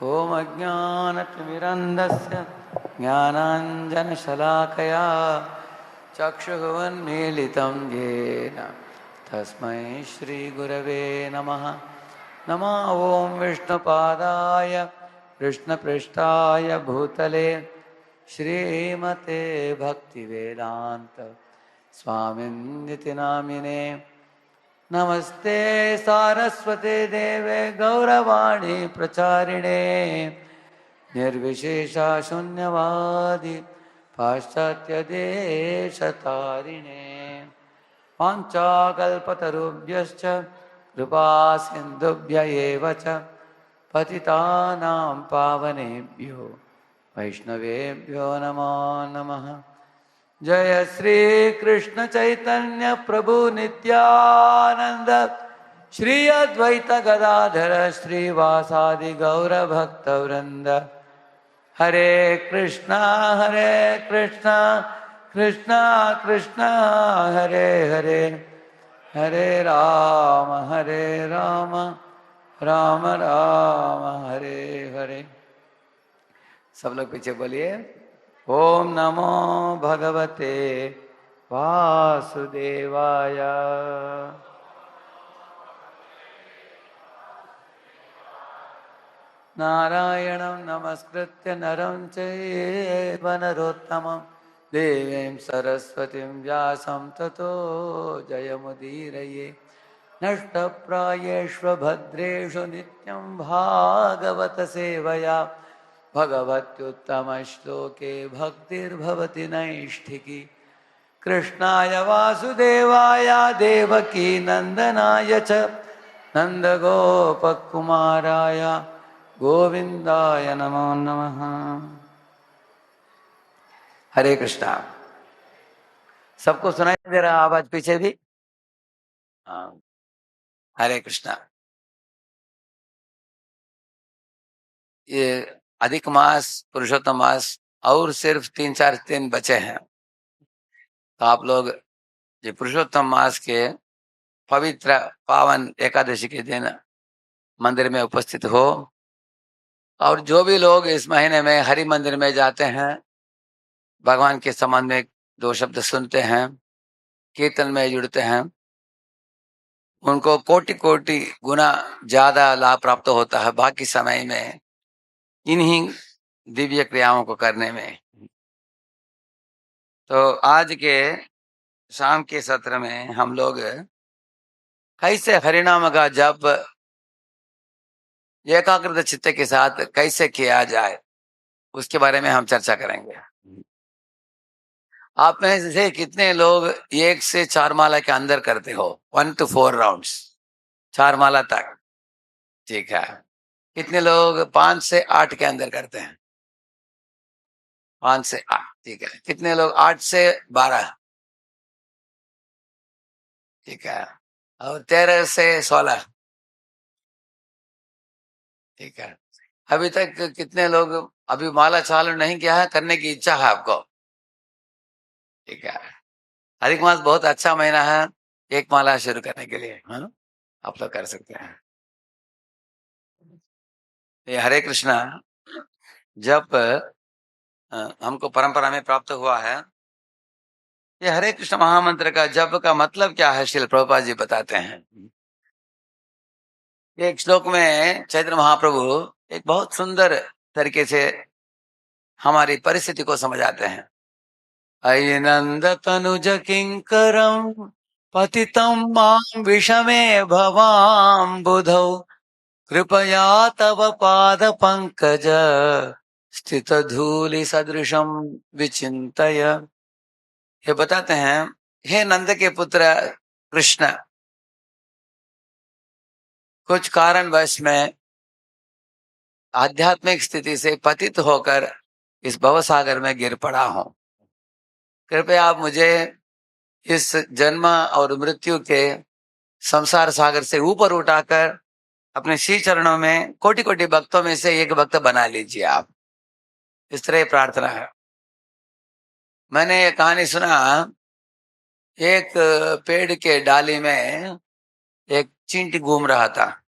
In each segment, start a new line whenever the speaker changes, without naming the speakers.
ओम अज्ञानतिमिरन्धस्य ज्ञानाञ्जनशलाकया चक्षुरुन्मीलितं येन तस्मै श्रीगुरवे नमः। नमः ओं विष्णुपादाय कृष्णपृष्ठाय भूतले श्रीमते भक्तिवेदान्त स्वामिनिति नामिने। नमस्ते सारस्वते देवे गौरवाणी प्रचारिणे निर्विशेषा शून्यवादी पाश्चात्य देशतारिणे। वाञ्छाकल्पतरुभ्यश्च कृपा सिन्धुभ्य एव च पतितानां पावनेभ्यो वैष्णवेभ्यो नमो नमः। जय श्री कृष्ण चैतन्य प्रभु नित्यानंद श्री अद्वैत गदाधर श्रीवासादि गौर भक्त वृंद। हरे कृष्णा कृष्णा कृष्णा हरे हरे, हरे राम राम राम हरे हरे। सब लोग पीछे बोलिए ओम नमो भगवते वासुदेवाय। नारायणं नमस्कृत्य नरं चैव नरोत्तमं देवीं सरस्वतीं व्यासं ततो जयमुदीरये। नष्टप्रायेष्व भद्रेषु नित्यं भागवत सेवया भगवत्युत्तमश्लोके भक्तिर्भवति नैष्ठिकी। कृष्णाय वासुदेवाय देवकी नंदनाय च नंदगोपकुमाराय गोविंदाय नमो नमः। हरे कृष्णा। सबको सुनाई दे रहा आवाज पीछे भी? हाँ। हरे कृष्णा। ये अधिक मास पुरुषोत्तम मास और सिर्फ 3-4 दिन बचे हैं, तो आप लोग ये पुरुषोत्तम मास के पवित्र पावन एकादशी के दिन मंदिर में उपस्थित हो। और जो भी लोग इस महीने में हरि मंदिर में जाते हैं, भगवान के संबंध में 2 शब्द सुनते हैं, कीर्तन में जुड़ते हैं, उनको कोटि कोटि गुना ज्यादा लाभ प्राप्त होता है बाकी समय में इन्हीं दिव्य क्रियाओं को करने में। तो आज के शाम के सत्र में हम लोग कैसे हरिनाम का जप एकाग्रता चित्त के साथ कैसे किया जाए उसके बारे में हम चर्चा करेंगे। आप में से कितने लोग 1 से 4 माला के अंदर करते हो? 1 to 4 राउंड्स, 4 माला तक, ठीक है। कितने लोग 5 से 8 के अंदर करते हैं? 5 से 8, ठीक है। कितने लोग 8 से 12, ठीक है। और 13 से 16, ठीक है। अभी तक कितने लोग अभी माला चालू नहीं किया है, करने की इच्छा है आपको? ठीक है। अधिक मास बहुत अच्छा महीना है 1 माला शुरू करने के लिए, हाँ? आप लोग कर सकते हैं। ये हरे कृष्णा जप हमको परंपरा में प्राप्त हुआ है। ये हरे कृष्ण महामंत्र का जप का मतलब क्या है, श्रील प्रभुपाद जी बताते हैं। एक श्लोक में चैतन्य महाप्रभु एक बहुत सुंदर तरीके से हमारी परिस्थिति को समझाते हैं। अयि नंद तनुज किंकरम पतितं मां विषमे भवाम बुधौ कृपया तव पाद पंकज स्थित धूलि सदृशम विचिंतय। ये बताते हैं, हे नंद के पुत्र कृष्ण, कुछ कारणवश में आध्यात्मिक स्थिति से पतित होकर इस भवसागर में गिर पड़ा हूं। कृपया आप मुझे इस जन्म और मृत्यु के संसार सागर से ऊपर उठाकर अपने श्री चरणों में कोटि कोटि भक्तों में से एक भक्त बना लीजिए। आप इस तरह प्रार्थना है। मैंने ये कहानी सुना, एक पेड़ के डाली में एक चींटी घूम रहा था,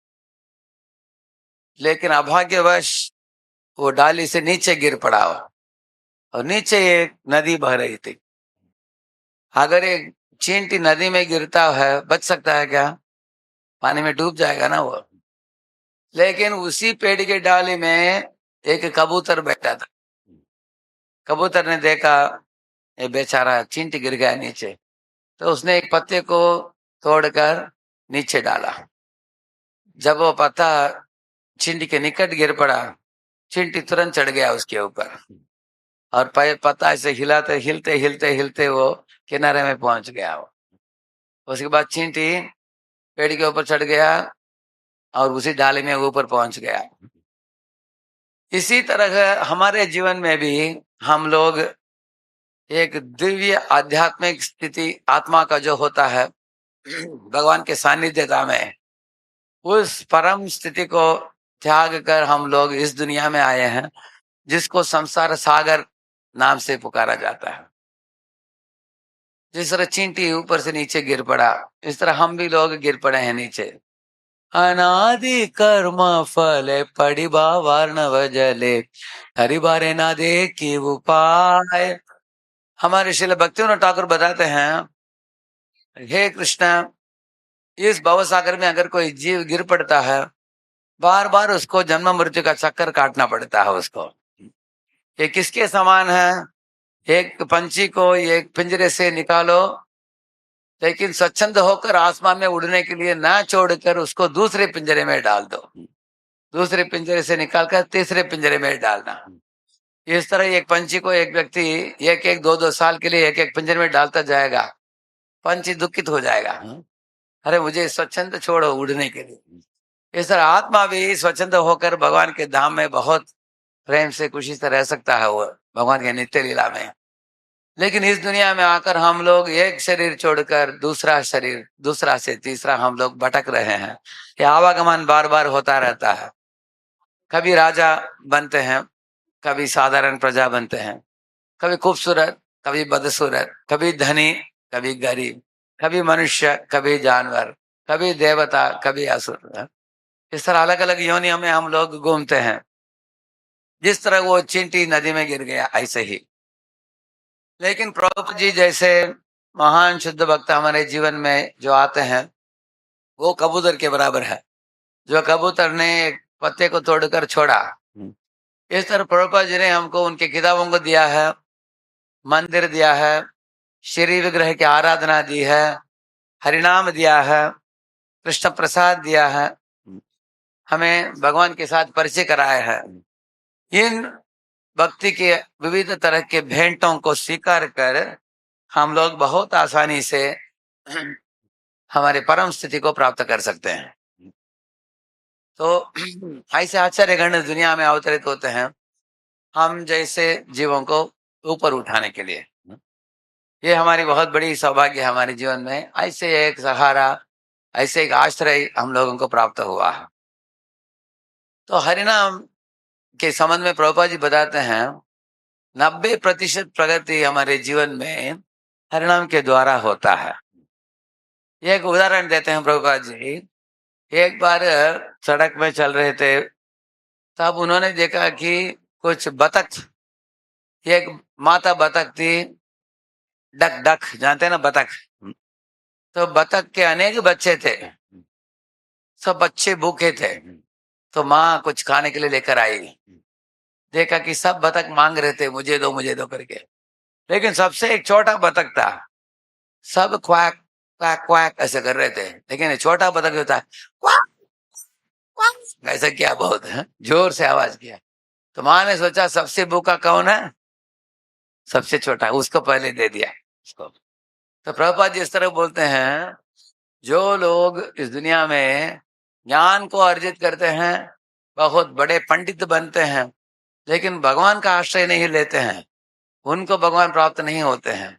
लेकिन अभाग्यवश वो डाली से नीचे गिर पड़ा और नीचे एक नदी बह रही थी। अगर एक चींटी नदी में गिरता है बच सकता है क्या? पानी में डूब जाएगा ना वो। लेकिन उसी पेड़ की डाली में एक कबूतर बैठा था। कबूतर ने देखा ये बेचारा चींटी गिर गया नीचे, तो उसने एक पत्ते को तोड़कर नीचे डाला। जब वो पत्ता चींटी के निकट गिर पड़ा, चींटी तुरंत चढ़ गया उसके ऊपर और पत्ता ऐसे हिलाते हिलते हिलते हिलते वो किनारे में पहुंच गया। वो उसके बाद चींटी पेड़ के ऊपर चढ़ गया और उसी डाली में ऊपर पहुंच गया। इसी तरह हमारे जीवन में भी हम लोग एक दिव्य आध्यात्मिक स्थिति आत्मा का जो होता है भगवान के सानिध्यता में, उस परम स्थिति को त्याग कर हम लोग इस दुनिया में आए हैं, जिसको संसार सागर नाम से पुकारा जाता है। जिस तरह चींटी ऊपर से नीचे गिर पड़ा, इस तरह हम भी लोग गिर पड़े हैं नीचे। अनादि कर्म फले पड़िबा वर्णव जले, हरिबारे ना देखी उपाय। हमारे श्रील भक्तिविनोद ठाकुर बताते हैं, हे कृष्ण, इस भव सागर में अगर कोई जीव गिर पड़ता है, बार बार उसको जन्म मृत्यु का चक्कर काटना पड़ता है उसको। ये किसके समान है? एक पंछी को एक पिंजरे से निकालो, लेकिन स्वच्छंद होकर आसमान में उड़ने के लिए ना छोड़कर उसको दूसरे पिंजरे में डाल दो। दूसरे पिंजरे से निकालकर तीसरे पिंजरे में डालना। इस तरह एक पंछी को एक व्यक्ति एक एक दो दो साल के लिए एक एक पिंजरे में डालता जाएगा, पंछी दुखित हो जाएगा। अरे मुझे स्वच्छंद छोड़ो उड़ने के लिए। इस तरह आत्मा भी स्वच्छंद होकर भगवान के धाम में बहुत प्रेम से खुशी से रह सकता है वो भगवान के नित्य लीला में। लेकिन इस दुनिया में आकर हम लोग एक शरीर छोड़कर दूसरा शरीर, दूसरा से तीसरा हम लोग भटक रहे हैं। ये आवागमन बार बार होता रहता है। कभी राजा बनते हैं, कभी साधारण प्रजा बनते हैं, कभी खूबसूरत, कभी बदसूरत, कभी धनी, कभी गरीब, कभी मनुष्य, कभी जानवर, कभी देवता, कभी असुर। इस तरह अलग अलग योनियों में हम लोग घूमते हैं। जिस तरह वो चींटी नदी में गिर गया ऐसे ही। लेकिन प्रभुपाद जी जैसे महान शुद्ध भक्त हमारे जीवन में जो आते हैं, वो कबूतर के बराबर है। जो कबूतर ने एक पत्ते को तोड़कर छोड़ा, इस तरह प्रभुपाद जी ने हमको उनके किताबों को दिया है, मंदिर दिया है, श्री विग्रह की आराधना दी है, हरिनाम दिया है, कृष्ण प्रसाद दिया है, हमें भगवान के साथ परिचय कराया है। इन भक्ति के विविध तरह के भेंटों को स्वीकार कर हम लोग बहुत आसानी से हमारे परम स्थिति को प्राप्त कर सकते हैं। तो ऐसे आचार्य गण दुनिया में अवतरित होते हैं हम जैसे जीवों को ऊपर उठाने के लिए। ये हमारी बहुत बड़ी सौभाग्य है हमारे जीवन में। ऐसे एक सहारा, ऐसे एक आश्रय हम लोगों को प्राप्त हुआ है। तो हरिनाम के संबंध में प्रभुपाद जी बताते हैं 90% प्रगति हमारे जीवन में हरिनाम के द्वारा होता है। एक उदाहरण देते हैं प्रभुपाद जी। एक बार सड़क में चल रहे थे, तब उन्होंने देखा कि कुछ बतख, एक माता बतख थी, डक डक जानते हैं ना बतख। तो बतख के अनेक बच्चे थे, सब बच्चे भूखे थे। तो माँ कुछ खाने के लिए लेकर आई, देखा कि सब बतख मांग रहे थे मुझे दो करके, लेकिन सबसे एक छोटा बतख था। सब क्वाक क्वाक क्वाक ऐसे कर रहे थे, लेकिन छोटा बतख होता है क्वाक क्वाक ऐसा किया, बहुत है जोर से आवाज किया। तो माँ ने सोचा सबसे भूखा कौन है? सबसे छोटा, उसको पहले दे दिया उसको। तो प्रभुपाद जी इस तरह बोलते हैं, जो लोग इस दुनिया में ज्ञान को अर्जित करते हैं, बहुत बड़े पंडित बनते हैं, लेकिन भगवान का आश्रय नहीं लेते हैं, उनको भगवान प्राप्त नहीं होते हैं।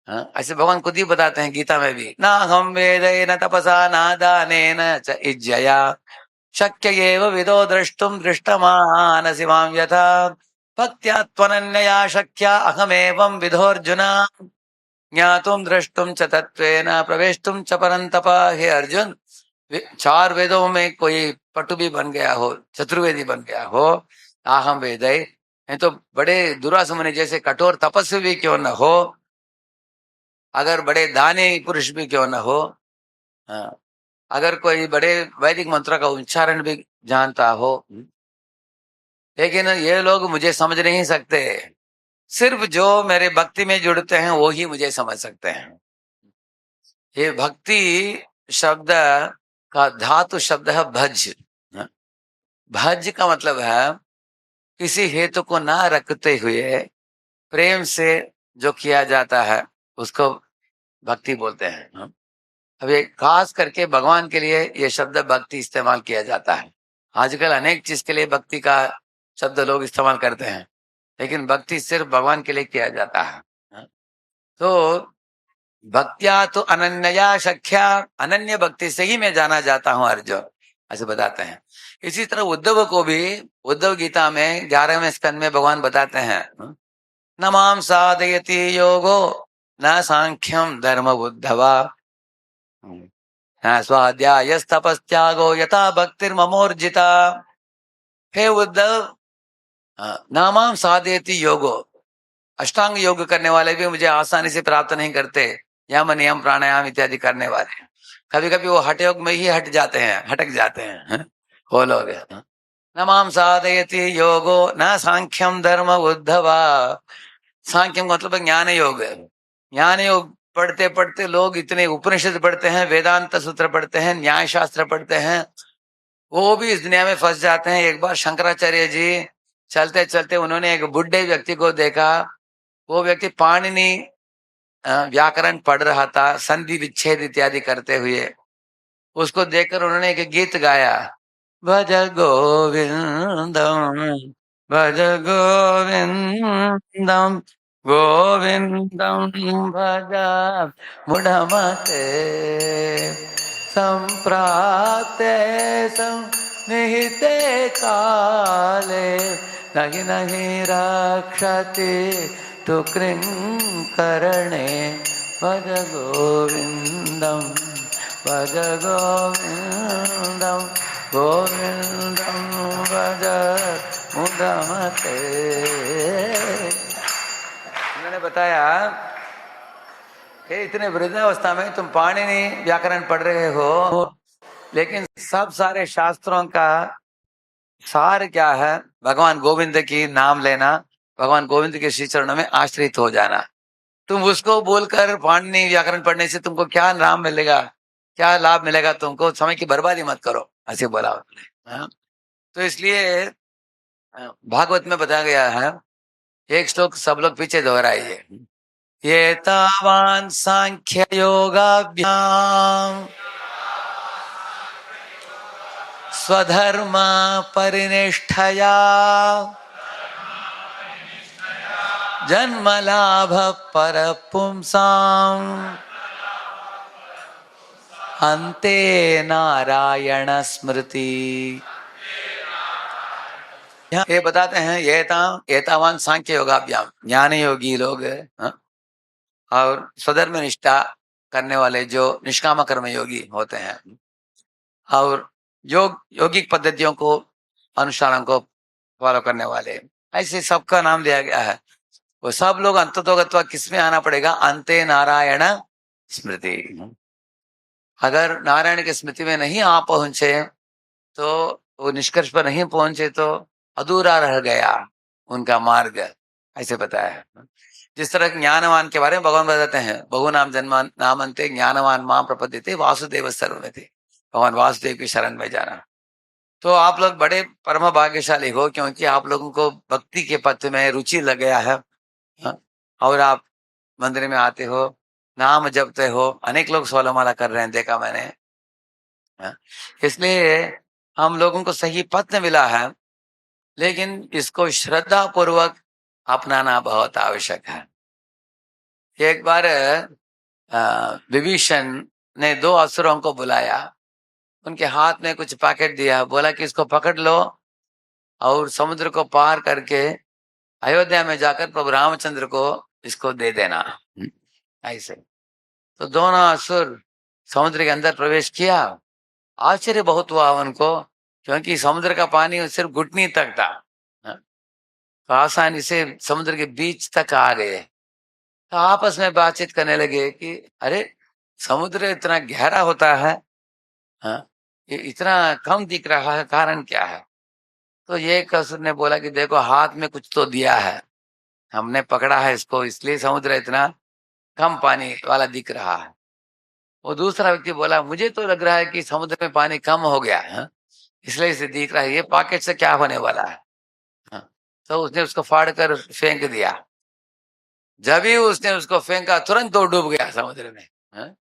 ऐसे भगवान खुद ही बताते हैं गीता में भी, ना हम वेद न तपसा ना दानेन च इज्जया शक्य एव विदो द्रष्टुम दृष्टमानसि मां यथा भक्त्या त्वनन्यया शक्या अहमेवं विधोर्जुन ज्ञातुम द्रष्टुम च तत्वेन प्रवेष्टुम च परंतप। हे अर्जुन, चार वेदों में कोई पटु भी बन गया हो, चतुर्वेदी बन गया हो, आहम वेदय, नहीं तो बड़े दुर्वासा मुनि जैसे कठोर तपस्वी भी क्यों न हो, अगर बड़े दानी पुरुष भी क्यों न हो, हाँ, अगर कोई बड़े वैदिक मंत्रों का उच्चारण भी जानता हो, लेकिन ये लोग मुझे समझ नहीं सकते। सिर्फ जो मेरे भक्ति में जुड़ते हैं वो ही मुझे समझ सकते हैं। ये भक्ति शब्द का धातु शब्द है भज। भज का मतलब है किसी हेतु को ना रखते हुए प्रेम से जो किया जाता है उसको भक्ति बोलते हैं। अब ये खास करके भगवान के लिए ये शब्द भक्ति इस्तेमाल किया जाता है। आजकल अनेक चीज के लिए भक्ति का शब्द लोग इस्तेमाल करते हैं, लेकिन भक्ति सिर्फ भगवान के लिए किया जाता है। तो भक्त्या तो अनन्या सख्या, अनन्य भक्ति से ही मैं जाना जाता हूँ अर्जुन, ऐसे बताते हैं। इसी तरह उद्धव को भी उद्धव गीता में 11वें स्कंद में भगवान बताते हैं, न माम साधयति योगो न सांख्यम धर्म बुद्धवा न स्वाध्यायस्तपस्त्यागो यथा भक्तिर्ममोर्जिता। हे उद्धव, नामाम साधयति योगो, अष्टांग योग करने वाले भी मुझे आसानी से प्राप्त नहीं करते। यम नियम प्राणायाम इत्यादि करने वाले कभी कभी वो हठ योग में ही हट जाते हैं, हटक जाते हैं वो लोग। न माम साधयति योगो न सांख्यम धर्म उद्धवा। सांख्यम मतलब ज्ञान योग। ज्ञान योग पढ़ते पढ़ते लोग इतने उपनिषद पढ़ते हैं, वेदांत सूत्र पढ़ते हैं, न्याय शास्त्र पढ़ते हैं, वो भी इस दुनिया में फंस जाते हैं। एक बार शंकराचार्य जी चलते चलते उन्होंने एक बुढ़े व्यक्ति को देखा। वो व्यक्ति पाणिनि व्याकरण पढ़ रहा था, संधि विच्छेद इत्यादि करते हुए। उसको देखकर उन्होंने एक गीत गाया, भज गोविंदम भज गोविंदम गोविंदम भज मुढ़मते संप्राप्ते निहिते काले नहीं नहीं रक्षति तु कृंकरणे भज गोविंदम भज गोविंदम गोविंदम भज मुदमते। उन्होंने बताया कि इतने वृद्धावस्था में तुम पाणिनि व्याकरण पढ़ रहे हो, लेकिन सब सारे शास्त्रों का सार क्या है? भगवान गोविंद की नाम लेना, भगवान गोविंद के श्री चरणों में आश्रित हो जाना। तुम उसको बोलकर पाणिनि व्याकरण पढ़ने से तुमको क्या नाम मिलेगा, क्या लाभ मिलेगा? तुमको समय की बर्बादी मत करो, ऐसे बोला उन्होंने। तो इसलिए भागवत में बताया गया है, एक श्लोक सब लोग पीछे दोहराइए, ये तावान सांख्य योगाभ्याम स्वधर्म परिनिष्ठया जन्म लाभ पर पुंसाम अन्ते नारायण स्मृति। ये बताते हैं एतावान सांख्य योगाभ्याम, ज्ञान योगी लोग और स्वधर्म निष्ठा करने वाले जो निष्काम कर्म योगी होते हैं और योगिक पद्धतियों को अनुष्ठानों को फॉलो करने वाले, ऐसे सबका नाम दिया गया है। वो सब लोग अंततोगत्वा किस में आना पड़ेगा? अंते नारायण स्मृति। अगर नारायण की स्मृति में नहीं आ पहुंचे तो वो निष्कर्ष पर नहीं पहुंचे तो अधूरा रह गया उनका मार्ग, ऐसे बताया है। जिस तरह ज्ञानवान के बारे में भगवान बताते हैं, बहु नाम जन्मान नामन्ते ज्ञानवान मां प्रपद्यते वासुदेव सर्वमिति, भगवान वासुदेव की शरण में जाना। तो आप लोग बड़े परम भाग्यशाली हो, क्योंकि आप लोगों को भक्ति के पथ में रुचि लग गया है और आप मंदिर में आते हो, नाम जपते हो। अनेक लोग सोलमाला कर रहे हैं, देखा मैंने। इसलिए हम लोगों को सही पथ मिला है, लेकिन इसको श्रद्धा पूर्वक अपनाना बहुत आवश्यक है। एक बार विभीषण ने 2 असुरों को बुलाया, उनके हाथ में कुछ पैकेट दिया, बोला कि इसको पकड़ लो और समुद्र को पार करके अयोध्या में जाकर प्रभु रामचंद्र को इसको दे देना। ऐसे तो दोनों असुर समुद्र के अंदर प्रवेश किया। आश्चर्य बहुत हुआ उनको, क्योंकि समुद्र का पानी सिर्फ घुटनी तक था तो आसानी से समुद्र के बीच तक आ गए। तो आपस में बातचीत करने लगे कि अरे, समुद्र इतना गहरा होता है, हाँ, ये इतना कम दिख रहा है, कारण क्या है? तो ये कसर ने बोला कि देखो, हाथ में कुछ तो दिया है, हमने पकड़ा है इसको, इसलिए समुद्र इतना कम पानी वाला दिख रहा है। वो दूसरा व्यक्ति बोला, मुझे तो लग रहा है कि समुद्र में पानी कम हो गया है, इसलिए इसे दिख रहा है, ये पॉकेट से क्या होने वाला है? हाँ, तो उसने उसको फाड़ कर फेंक दिया। जब ही उसने उसको फेंका, तुरंत वो डूब गया समुद्र में। हाँ?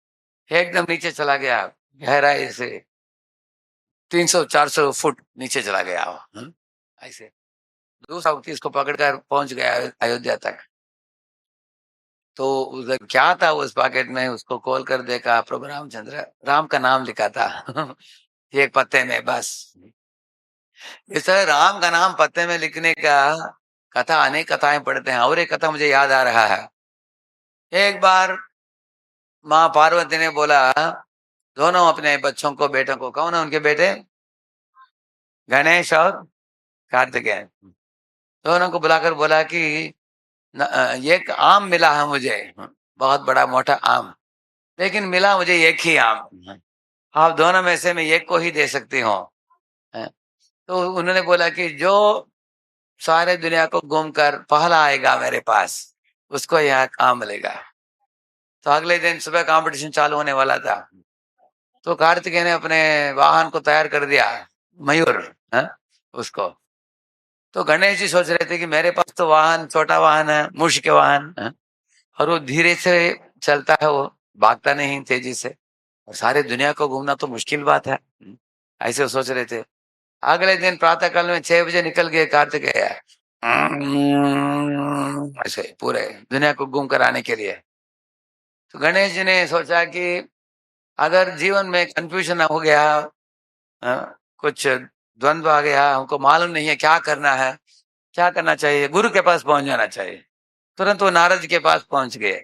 एकदम नीचे चला गया, गहराई से 300-400 फुट नीचे चला गया वो। हाँ? ऐसे दूसरा व्यक्ति इसको पकड़कर पहुंच गया अयोध्या तक। तो उधर क्या था उस पॉकेट में, उसको खोल कर देखा, प्रभु रामचंद्र, राम का नाम लिखा था एक पत्ते में बस। इस तरह राम का नाम पत्ते में लिखने का कथा, अनेक कथाएं पढ़ते हैं। और एक कथा मुझे याद आ रहा है। एक बार माँ पार्वती ने बोला, दोनों अपने बच्चों को, बेटों को, कौन है उनके बेटे, गणेश और कार्तिकेय, दोनों को बुलाकर बोला कि एक आम मिला है मुझे, बहुत बड़ा मोटा आम, लेकिन मिला मुझे एक ही आम, आप दोनों में से मैं एक को ही दे सकती हूँ। तो उन्होंने बोला कि जो सारे दुनिया को घूम कर पहला आएगा मेरे पास, उसको यहाँ काम मिलेगा। तो अगले दिन सुबह कंपटीशन चालू होने वाला था। तो कार्तिकेय ने अपने वाहन को तैयार कर दिया, मयूर, है उसको। तो गणेश जी सोच रहे थे कि मेरे पास तो वाहन, छोटा वाहन है, मूष के वाहन है, और वो धीरे से चलता है, वो भागता नहीं तेजी से, और सारे दुनिया को घूमना तो मुश्किल बात है। ऐसे वो सोच रहे थे। अगले दिन प्रातः काल में 6 बजे निकल गए कार्तिकेय, ऐसे पूरे दुनिया को घूम कर आने के लिए। तो गणेश जी ने सोचा कि अगर जीवन में कंफ्यूजन हो गया, कुछ द्वंद्व आ गया, हमको मालूम नहीं है क्या करना है, क्या करना चाहिए, गुरु के पास पहुंच जाना चाहिए। तुरंत वो नारद जी के पास पहुंच गए।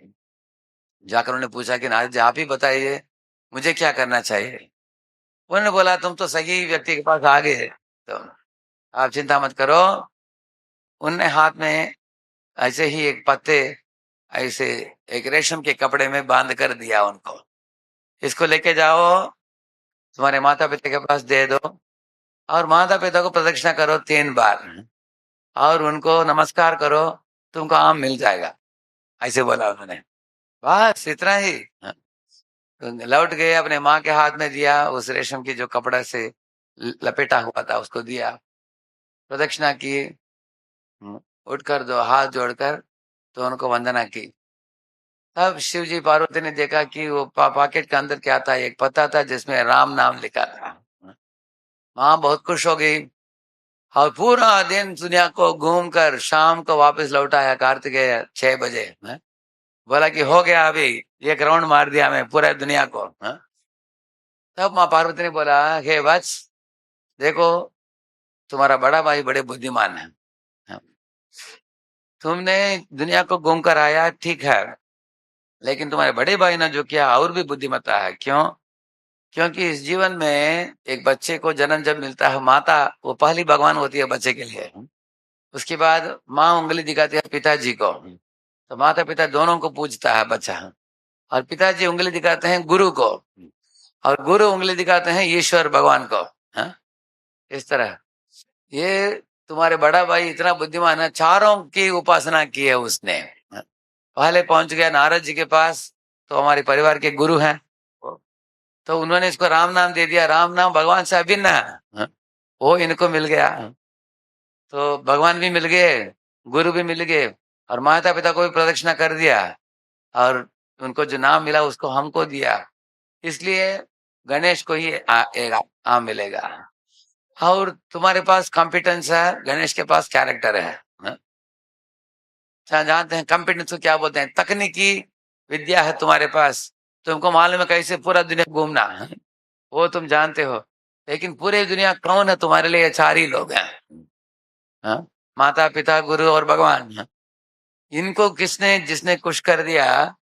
जाकर उन्होंने पूछा कि नारद जी, आप ही बताइए मुझे क्या करना चाहिए। उन्होंने बोला, तुम तो सही व्यक्ति के पास आ गए, तो आप चिंता मत करो। उनने हाथ में ऐसे ही एक पत्ते, ऐसे एक रेशम के कपड़े में बांध कर दिया उनको, इसको लेके जाओ, तुम्हारे माता पिता के पास दे दो, और माता पिता को प्रदक्षिणा करो 3 बार, और उनको नमस्कार करो, तुमको आम मिल जाएगा। ऐसे बोला उन्होंने। बस इतना ही। तो लौट गए, अपने माँ के हाथ में दिया, उस रेशम की जो कपड़ा से लपेटा हुआ था उसको दिया, प्रदक्षिणा की, उठकर दो हाथ जोड़कर तो उनको वंदना की। तब शिव जी पार्वती ने देखा कि वो पॉकेट के अंदर क्या था, एक पत्ता था जिसमें राम नाम लिखा था। माँ बहुत खुश हो गई, और पूरा दिन दुनिया को घूम कर शाम को वापस लौट आया कार्तिकेय 6 बजे। बोला कि हो गया, अभी एक राउंड मार दिया मैं पूरा दुनिया को। तब माँ पार्वती ने बोला, हे वत्स, देखो तुम्हारा बड़ा भाई बड़े बुद्धिमान है, तुमने दुनिया को घूम कर आया, ठीक है, लेकिन तुम्हारे बड़े भाई ने जो किया और भी बुद्धिमत्ता है। क्यों? क्योंकि इस जीवन में एक बच्चे को जन्म जब मिलता है, माता वो पहली भगवान होती है बच्चे के लिए। उसके बाद माँ उंगली दिखाती है पिताजी को, तो माता पिता दोनों को पूजता है बच्चा, और पिताजी उंगली दिखाते हैं गुरु को, और गुरु उंगली दिखाते हैं ईश्वर भगवान को। हाँ, इस तरह ये तुम्हारे बड़ा भाई इतना बुद्धिमान है, चारों की उपासना की है उसने। पहले पहुंच गया नारद जी के पास, तो हमारे परिवार के गुरु हैं, तो उन्होंने इसको राम नाम दे दिया। राम नाम भगवान से अभिन्न है, वो इनको मिल गया। तो भगवान भी मिल गए, गुरु भी मिल गए, और माता पिता को भी प्रदक्षिणा कर दिया, और उनको जो नाम मिला उसको हमको दिया। इसलिए गणेश को ही एक आम मिलेगा। और तुम्हारे पास कॉम्पिटेंस है, गणेश के पास कैरेक्टर है। जानते हैं कॉम्पिटेंस को क्या बोलते हैं? तकनीकी विद्या है तुम्हारे पास, तुमको मालूम है कैसे पूरा दुनिया घूमना है, वो तुम जानते हो। लेकिन पूरे दुनिया कौन है तुम्हारे लिए? 4 ही लोग हैं, माता पिता गुरु और भगवान। इनको किसने, जिसने खुश कर दिया,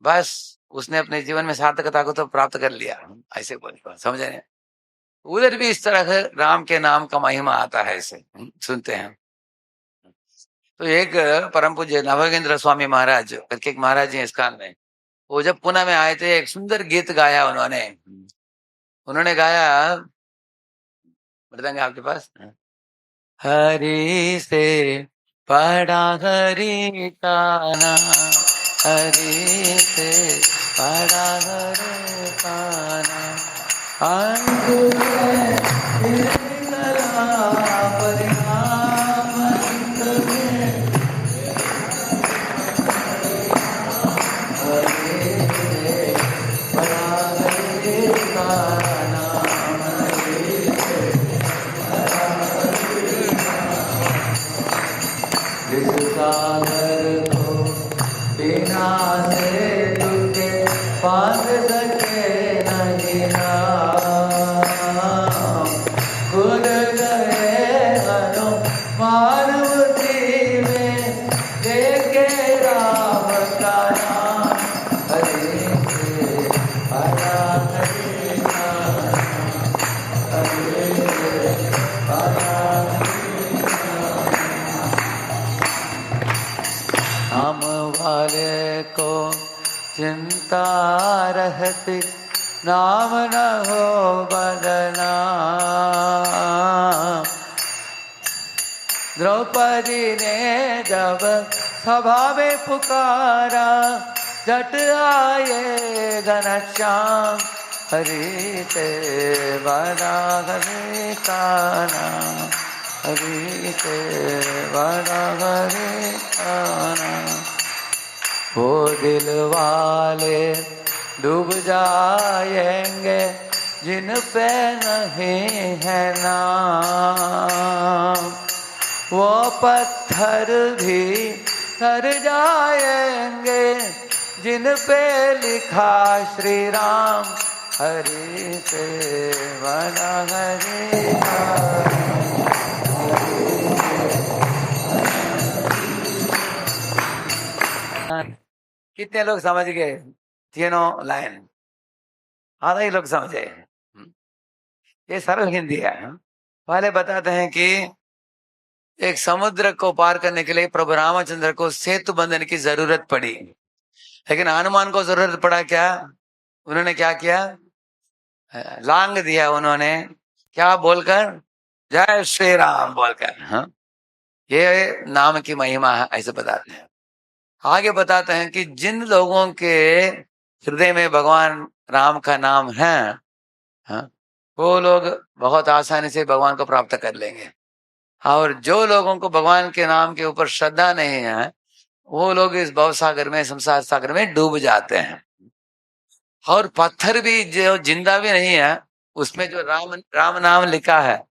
बस उसने अपने जीवन में सार्थकता को तो प्राप्त कर लिया। ऐसे बोल समझ रहे? उधर भी इस तरह से राम के नाम का महिमा आता है, ऐसे सुनते हैं। तो एक परम पूज्य नवगेंद्र स्वामी महाराज करके एक महाराज जी इस्कॉन में, वो जब पुणे में आए थे, एक सुंदर गीत गाया उन्होंने। उन्होंने गाया, मृदंग आपके पास? हरि से बड़ा हरि का नाम, हरि से बड़ा हरि का नाम, अंत में निर्मला परिणाम, अंत में हरि से बड़ा हरि का नाम, हरि से जिस सागर को बिना से तुझे बांध सके नहीं नाम, खुद गए हनु मानवती में देखे राम का नाम, हरि से बड़ा हरि का नाम, हरि से बड़ा हम वाले को चिंता रहती, नाम न हो बदनाम। द्रौपदी ने जब सभा में पुकारा, जट आए घनश्याम, हरि से बड़ा हरि का नाम, हरि से बड़ा हरि का नाम। वो दिल वाले डूब जाएंगे जिन पे नहीं है नाम, वो पत्थर भी थर जाएंगे जिन पे लिखा श्री राम, हरि से बड़ा हरि का नाम। कितने लोग समझ गए तीनों लाइन? आधा ही लोग समझे। ये सरल हिंदी है। पहले बताते हैं कि एक समुद्र को पार करने के लिए प्रभु रामचंद्र को सेतु बंधन की जरूरत पड़ी, लेकिन हनुमान को जरूरत पड़ा क्या? उन्होंने क्या किया? लांग दिया उन्होंने, क्या बोलकर? जय श्री राम बोलकर। हाँ, ये नाम की महिमा है, ऐसे बताते हैं। आगे बताते हैं कि जिन लोगों के हृदय में भगवान राम का नाम है, हाँ, वो लोग बहुत आसानी से भगवान को प्राप्त कर लेंगे। और जो लोगों को भगवान के नाम के ऊपर श्रद्धा नहीं है, वो लोग इस भव सागर में, संसार सागर में डूब जाते हैं। और पत्थर भी जो जिंदा भी नहीं है, उसमें जो राम राम नाम लिखा है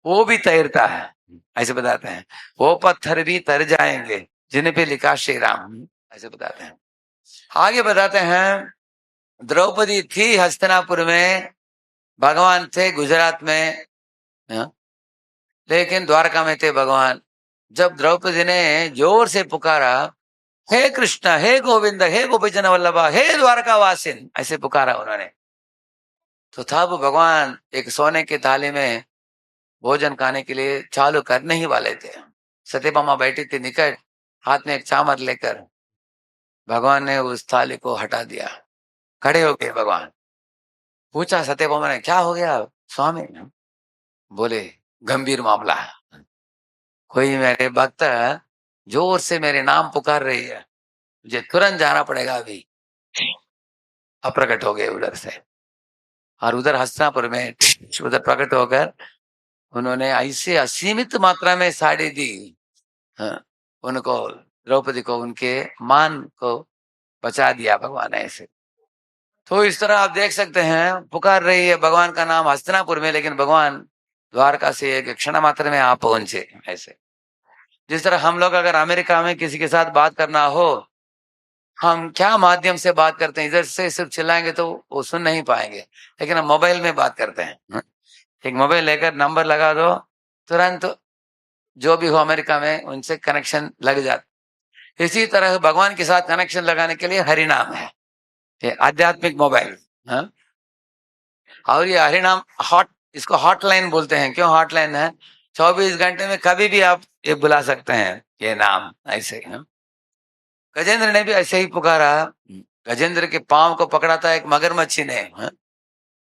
वो भी तैरता है, ऐसे बताते हैं। वो पत्थर भी तर जाएंगे जिन पे लिखा श्री राम, ऐसे बताते हैं। आगे बताते हैं, द्रौपदी थी हस्तिनापुर में, भगवान थे गुजरात में, लेकिन द्वारका में थे भगवान। जब द्रौपदी ने जोर से पुकारा, हे कृष्ण, हे गोविंद, हे गोपीजन वल्लभा, हे द्वारका वासिन, ऐसे पुकारा उन्होंने, तो तब भगवान एक सोने की थाली में भोजन खाने के लिए चालू करने ही वाले थे। सत्यभामा बैठी थी निकट, हाथ में एक चामर लेकर। भगवान ने उस थाली को हटा दिया, खड़े हो गए भगवान। पूछा सत्यभामा ने, क्या हो गया स्वामी? बोले, गंभीर मामला है, कोई मेरे भक्त जोर से मेरे नाम पुकार रही है, मुझे तुरंत जाना पड़ेगा अभी। अप्रकट हो गए उधर से, और उधर हस्तिनापुर में उधर प्रकट होकर उन्होंने ऐसे असीमित मात्रा में साड़ी दी, हाँ, उनको, द्रौपदी को, उनके मान को बचा दिया भगवान ने ऐसे। तो इस तरह आप देख सकते हैं, पुकार रही है भगवान का नाम हस्तिनापुर में, लेकिन भगवान द्वारका से एक क्षण मात्र में आप पहुंचे। ऐसे जिस तरह हम लोग अगर अमेरिका में किसी के साथ बात करना हो, हम क्या माध्यम से बात करते हैं? इधर से सिर्फ चिल्लाएंगे तो वो सुन नहीं पाएंगे, लेकिन हम मोबाइल में बात करते हैं। एक मोबाइल लेकर नंबर लगा दो, तुरंत जो भी हो अमेरिका में उनसे कनेक्शन लग जाता। इसी तरह भगवान के साथ कनेक्शन लगाने के लिए हरिनाम है, ये आध्यात्मिक मोबाइल। हाँ, और ये हरिनाम इसको हॉटलाइन बोलते हैं। क्यों हॉटलाइन है? 24 घंटे में कभी भी आप ये बुला सकते हैं ये नाम ऐसे है। गजेंद्र ने भी ऐसे ही पुकारा। गजेंद्र के पांव को पकड़ा था एक मगरमच्छी ने।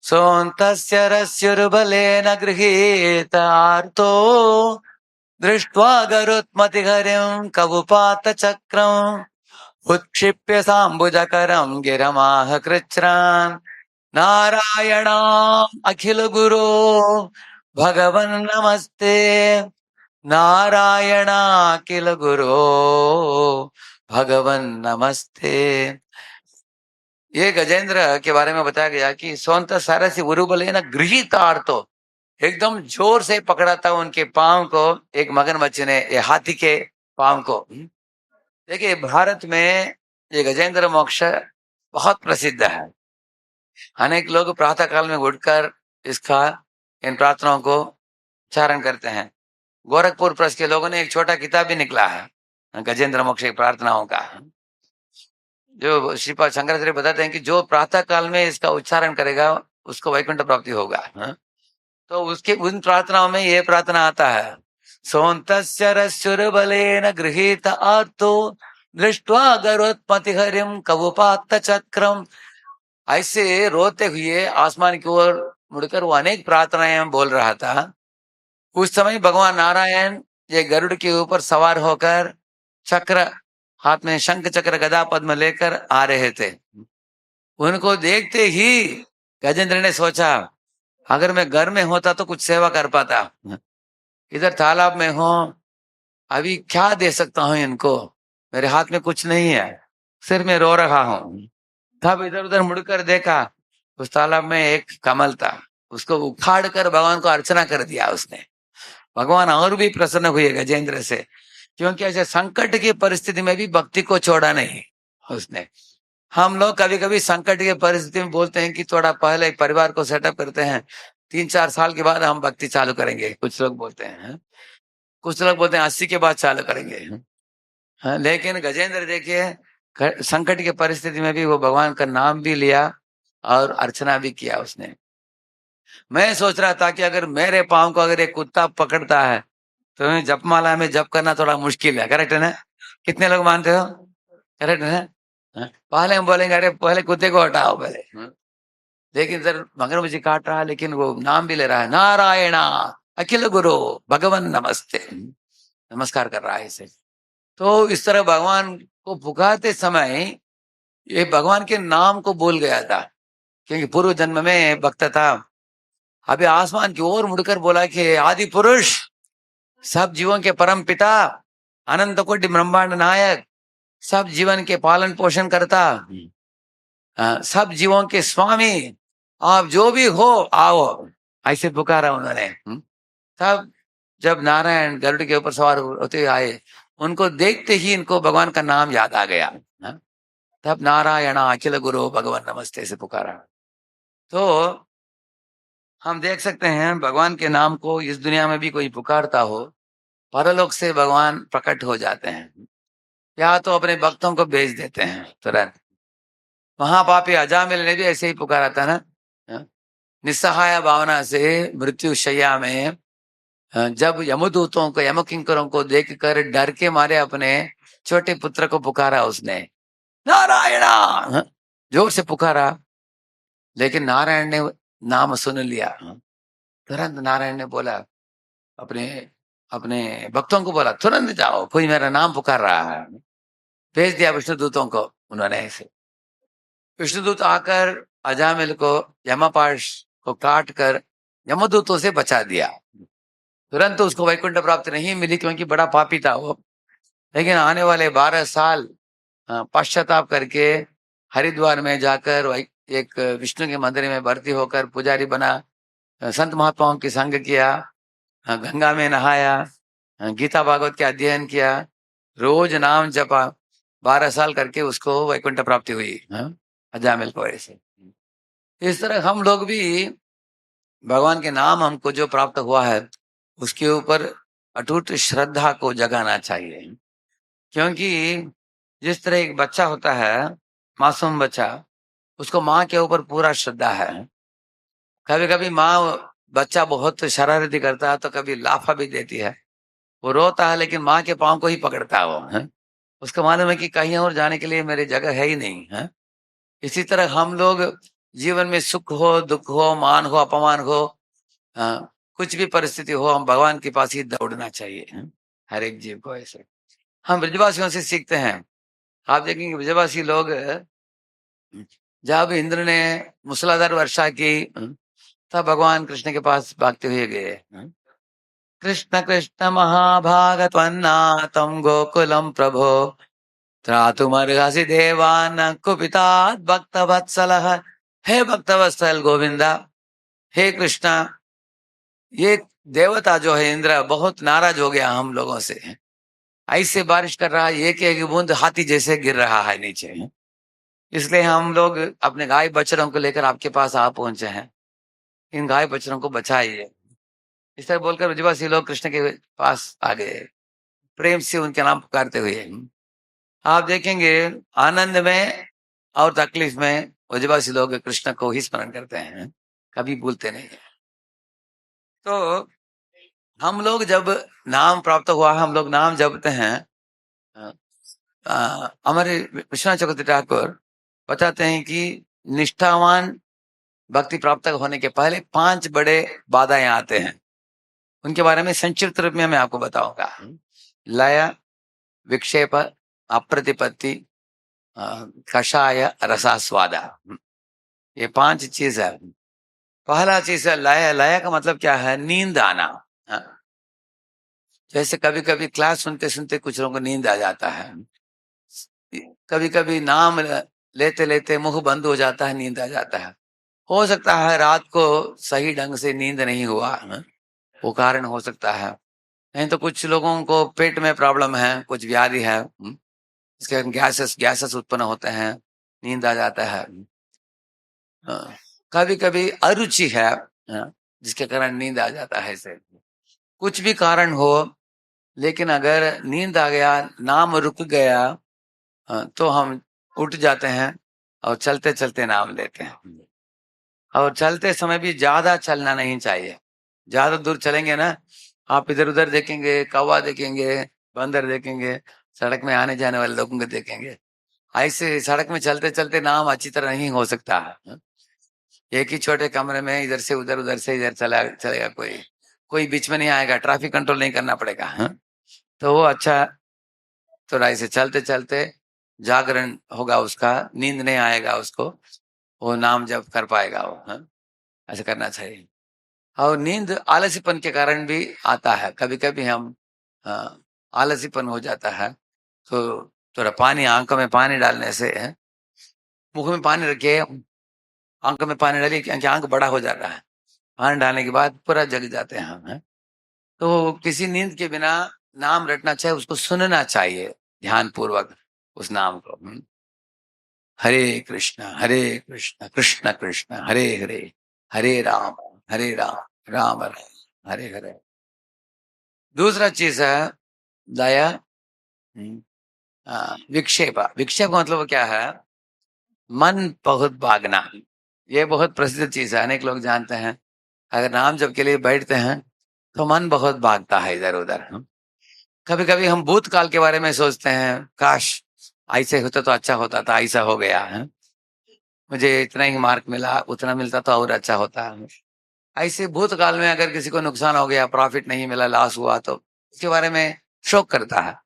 सोऽन्तस्य रस्युर्बलेन गृहीतार्तो दृष्ट्वा गरुत्मतिहरिं कवुपातचक्रम् उत्क्षिप्य साम्बुजकरं गिरमाह कृच्छ्रान् नारायणाम् अखिल गुरो भगवन् नमस्ते। नारायणाखिल गुरो भगवन् नमस्ते। ये गजेंद्र के बारे में बताया गया कि सोंत सारसी उरुबले न गृहीतार तो एकदम जोर से पकड़ा था उनके पांव को एक मगरमच्छ ने, ये हाथी के पांव को। देखिए भारत में ये गजेंद्र मोक्ष बहुत प्रसिद्ध है। अनेक लोग प्रातः काल में उठकर इसका इन प्रार्थनाओं को उच्चारण करते हैं। गोरखपुर प्रेस के लोगों ने एक छोटा किताब भी निकला है गजेंद्र मोक्ष की प्रार्थनाओं का, जो श्रीपाद शंकराचार्य बताते हैं कि जो प्रातः काल में इसका उच्चारण करेगा उसको वैकुंठ प्राप्ति होगा। तो उसके उन प्रार्थनाओं में ये प्रार्थना आता है, सोन्तस्य रस्युर्बलेन गृहीत आर्तो दृष्ट्वा गरुत्मतिहरिं कवुपात चक्रम। ऐसे रोते हुए आसमान की ओर मुड़कर वो अनेक प्रार्थनाएं बोल रहा था। उस समय भगवान नारायण ये गरुड़ के ऊपर सवार होकर चक्र हाथ में शंख चक्र गदा पद्म लेकर आ रहे थे। उनको देखते ही गजेंद्र ने सोचा अगर मैं घर में होता तो कुछ सेवा कर पाता, इधर तालाब में हूं, अभी क्या दे सकता हूं इनको, मेरे हाथ में कुछ नहीं है, सिर में रो रहा हूं। तब इधर उधर मुड़कर देखा, उस तालाब में एक कमल था, उसको उखाड़ कर भगवान को अर्चना कर दिया उसने। भगवान और भी प्रसन्न हुए गजेंद्र से, क्योंकि ऐसे संकट की परिस्थिति में भी भक्ति को छोड़ा नहीं उसने। हम लोग कभी कभी संकट की परिस्थिति में बोलते हैं कि थोड़ा पहले परिवार को सेटअप करते हैं, 3-4 साल के बाद हम भक्ति चालू करेंगे, कुछ लोग बोलते हैं। कुछ लोग बोलते हैं 80 के बाद चालू करेंगे। लेकिन गजेंद्र देखिए संकट की परिस्थिति में भी वो भगवान का नाम भी लिया और अर्चना भी किया उसने। मैं सोच रहा था कि अगर मेरे पांव को अगर एक कुत्ता पकड़ता है तो जपमाला में जप करना थोड़ा मुश्किल है, करेक्ट है ना? कितने लोग मानते हो? करेक्ट है ना? पहले हम बोलेंगे अरे पहले कुत्ते को हटाओ पहले, लेकिन सर मगरमच्छ काट रहा है लेकिन वो नाम भी ले रहा है, नारायणा अखिल गुरु भगवान नमस्ते, नमस्कार कर रहा है इसे। तो इस तरह भगवान को पुकारते समय ये भगवान के नाम को भूल गया था, क्योंकि पूर्व जन्म में भक्त था। अभी आसमान की ओर मुड़कर बोला कि आदि पुरुष, सब जीवों के परम पिता, अनंत कोटि ब्रह्मांड नायक, सब जीवन के पालन पोषण करता, सब जीवों के स्वामी, आप जो भी हो आओ, ऐसे पुकारा उन्होंने। तब जब नारायण गरुड़ के ऊपर सवार होते आए, उनको देखते ही इनको भगवान का नाम याद आ गया। तब नारायण अखिल गुरु भगवान नमस्ते से पुकारा। तो हम देख सकते हैं भगवान के नाम को इस दुनिया में भी कोई पुकारता हो, परलोक से भगवान प्रकट हो जाते हैं, या तो अपने भक्तों को भेज देते हैं तुरंत। महापापी अजामिल ने भी ऐसे ही पुकारा था ना, निस्सहाय भावना से मृत्यु शैया में जब यमदूतों को यमकिंकरों को देखकर डर के मारे अपने छोटे पुत्र को पुकारा उसने, नारायणा जोर से पुकारा, लेकिन नारायण ने नाम सुन लिया। तुरंत नारायण ने बोला अपने अपने भक्तों को, बोला तुरंत जाओ, कोई मेरा नाम पुकार रहा है। भेज दिया विष्णुदूतों को उन्होंने। ऐसे विष्णुदूत आकर अजामिल को यमपाश को काट कर यमदूतों से बचा दिया। तुरंत उसको वैकुंठ प्राप्ति नहीं मिली क्योंकि बड़ा पापी था वो, लेकिन आने वाले 12 साल पश्चाताप करके हरिद्वार में जाकर एक विष्णु के मंदिर में भर्ती होकर पुजारी बना, संत महात्माओं की संग किया, गंगा में नहाया, गीता भागवत के अध्ययन किया, रोज नाम जपा, 12 साल करके उसको वैकुंठ प्राप्ति हुई अजामिल को। ऐसे इस तरह हम लोग भी भगवान के नाम हमको जो प्राप्त हुआ है उसके ऊपर अटूट श्रद्धा को जगाना चाहिए, क्योंकि जिस तरह एक बच्चा होता है, मासूम बच्चा, उसको माँ के ऊपर पूरा श्रद्धा है। कभी कभी माँ बच्चा बहुत शरारती करता है तो कभी लाफा भी देती है, वो रोता है लेकिन माँ के पाँव को ही पकड़ता है वो है। उसको मालूम है कि कहीं और जाने के लिए मेरी जगह है ही नहीं है। इसी तरह हम लोग जीवन में सुख हो, दुख हो, मान हो, अपमान हो, कुछ भी परिस्थिति हो, हम भगवान के पास ही दौड़ना चाहिए है? हर एक जीव को ऐसे। हम ब्रजवासियों से सीखते हैं। आप देखेंगे ब्रजवासी लोग जब इंद्र ने मूसलाधार वर्षा की तब भगवान कृष्ण के पास भागते हुए गए। कृष्ण कृष्ण महाभाग त्वन्नाथं गोकुलम प्रभो त्रातुमर्हसि देवान् कुपितात् भक्तवत्सलः। हे भक्तवत्सल गोविंदा, हे कृष्णा, ये देवता जो है इंद्र बहुत नाराज हो गया हम लोगों से। ऐसे बारिश कर रहा है, एक एक बूंद हाथी जैसे गिर रहा है नीचे। इसलिए हम लोग अपने गाय बछड़ों को लेकर आपके पास आ पहुंचे हैं। इन गाय बछड़ों को बचाइए। इस तरह बोलकर ब्रजवासी लोग कृष्ण के पास आ गए, प्रेम से उनके नाम पुकारते हुए। आप देखेंगे आनंद में और तकलीफ में ब्रजवासी लोग कृष्ण को ही स्मरण करते हैं, कभी भूलते नहीं है। तो हम लोग जब नाम प्राप्त हुआ, हम लोग नाम जपते हैं। हमारे विश्वनाथ चक्रवर्ती ठाकुर बताते हैं कि निष्ठावान भक्ति प्राप्त होने के पहले 5 बड़े बाधाएं आते हैं। उनके बारे में संक्षिप्त रूप में मैं आपको बताऊंगा। लय, विक्षेप, अप्रतिपत्ति, कषाय, रसास्वादा। ये 5 चीज है। पहला चीज है लय। लय का मतलब क्या है? नींद आना। जैसे कभी कभी क्लास सुनते सुनते कुछ लोगों को नींद आ जाता है, कभी कभी नाम लेते लेते मुंह बंद हो जाता है, नींद आ जाता है। हो सकता है रात को सही ढंग से नींद नहीं हुआ, वो कारण हो सकता है। नहीं तो कुछ लोगों को पेट में प्रॉब्लम है, कुछ व्याधि है, इसके कारण गैसेस गैसेस उत्पन्न होते हैं, नींद आ जाता है। कभी कभी अरुचि है, जिसके कारण नींद आ जाता है। ऐसे कुछ भी कारण हो, लेकिन अगर नींद आ गया, नाम रुक गया, तो हम उठ जाते हैं और चलते चलते नाम लेते हैं। और चलते समय भी ज्यादा चलना नहीं चाहिए। ज्यादा दूर चलेंगे ना, आप इधर उधर देखेंगे, कौवा देखेंगे, बंदर देखेंगे, सड़क में आने जाने वाले लोगों को देखेंगे। ऐसे सड़क में चलते चलते नाम अच्छी तरह नहीं हो सकता है। एक ही छोटे कमरे में इधर से उधर से इधर चलेगा, कोई कोई बीच में नहीं आएगा, ट्रैफिक कंट्रोल नहीं करना पड़ेगा। तो वो अच्छा, तो ऐसे चलते चलते जागरण होगा उसका, नींद नहीं आएगा उसको, वो नाम जब कर पाएगा वो। ऐसा करना चाहिए। और नींद आलसीपन के कारण भी आता है। कभी कभी हम आलसीपन हो जाता है, तो थोड़ा पानी आंखों में पानी डालने से, मुंह में पानी रखिए, आंखों में पानी डालिए, क्योंकि आंख बड़ा हो जाता है। पानी डालने के बाद पूरा जग जाते हैं हम। तो किसी नींद के बिना नाम रटना चाहिए, उसको सुनना चाहिए ध्यान पूर्वक उस नाम को। हरे कृष्ण कृष्ण कृष्ण हरे हरे, हरे राम राम राम हरे हरे। दूसरा चीज है दया, विक्षेप। विक्षेप का मतलब क्या है? मन बहुत भागना। ये बहुत प्रसिद्ध चीज है, अनेक लोग जानते हैं। अगर नाम जप के लिए बैठते हैं तो मन बहुत भागता है इधर उधर। कभी कभी हम भूतकाल के बारे में सोचते हैं, काश ऐसे होता तो अच्छा होता था, ऐसा हो गया है, मुझे इतना ही मार्क मिला, उतना मिलता तो और अच्छा होता है। ऐसे भूतकाल में अगर किसी को नुकसान हो गया, प्रॉफिट नहीं मिला, लॉस हुआ, तो इसके बारे में शोक करता है।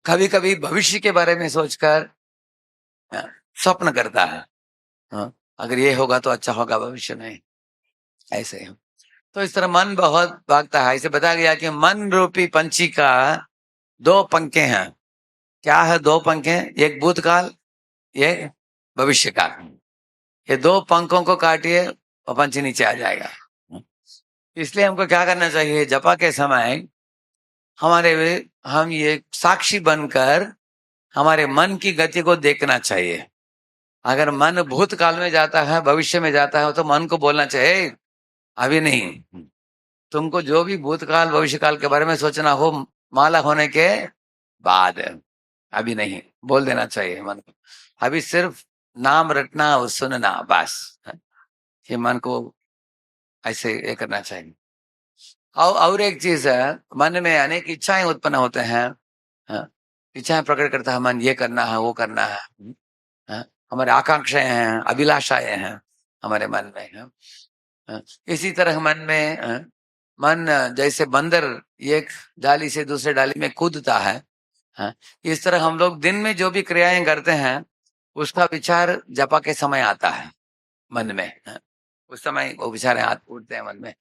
कभी कभी भविष्य के बारे में सोचकर स्वप्न करता है, अगर ये होगा तो अच्छा होगा भविष्य में, ऐसे। तो इस तरह मन बहुत भागता है। इसे बताया गया कि मन रूपी पंछी का 2 पंखे हैं। क्या है 2 पंखे? एक भूतकाल, एक भविष्य का। ये 2 पंखों को काटिए और पंछी नीचे आ जाएगा। इसलिए हमको क्या करना चाहिए? जपा के समय हमारे हम ये साक्षी बनकर हमारे मन की गति को देखना चाहिए। अगर मन भूतकाल में जाता है, भविष्य में जाता है, तो मन को बोलना चाहिए अभी नहीं, तुमको जो भी भूतकाल भविष्य काल के बारे में सोचना हो, माला होने के बाद, अभी नहीं, बोल देना चाहिए मन को। अभी सिर्फ नाम रटना और सुनना, बस। ये मन को ऐसे ये करना चाहिए। और एक चीज है, मन में अनेक इच्छाएं उत्पन्न होते हैं। हाँ, इच्छाएं प्रकट करता है मन, ये करना है वो करना है। हाँ, हमारे आकांक्षाएं हैं, अभिलाषाएं हैं हमारे मन में। हाँ, हाँ, इसी तरह मन में मन जैसे बंदर एक डाली से दूसरे डाली में कूदता है। हाँ, इस तरह हम लोग दिन में जो भी क्रियाएं करते हैं उसका विचार जपा के समय आता है मन में। हाँ, उस समय वो विचार उठते हैं मन में।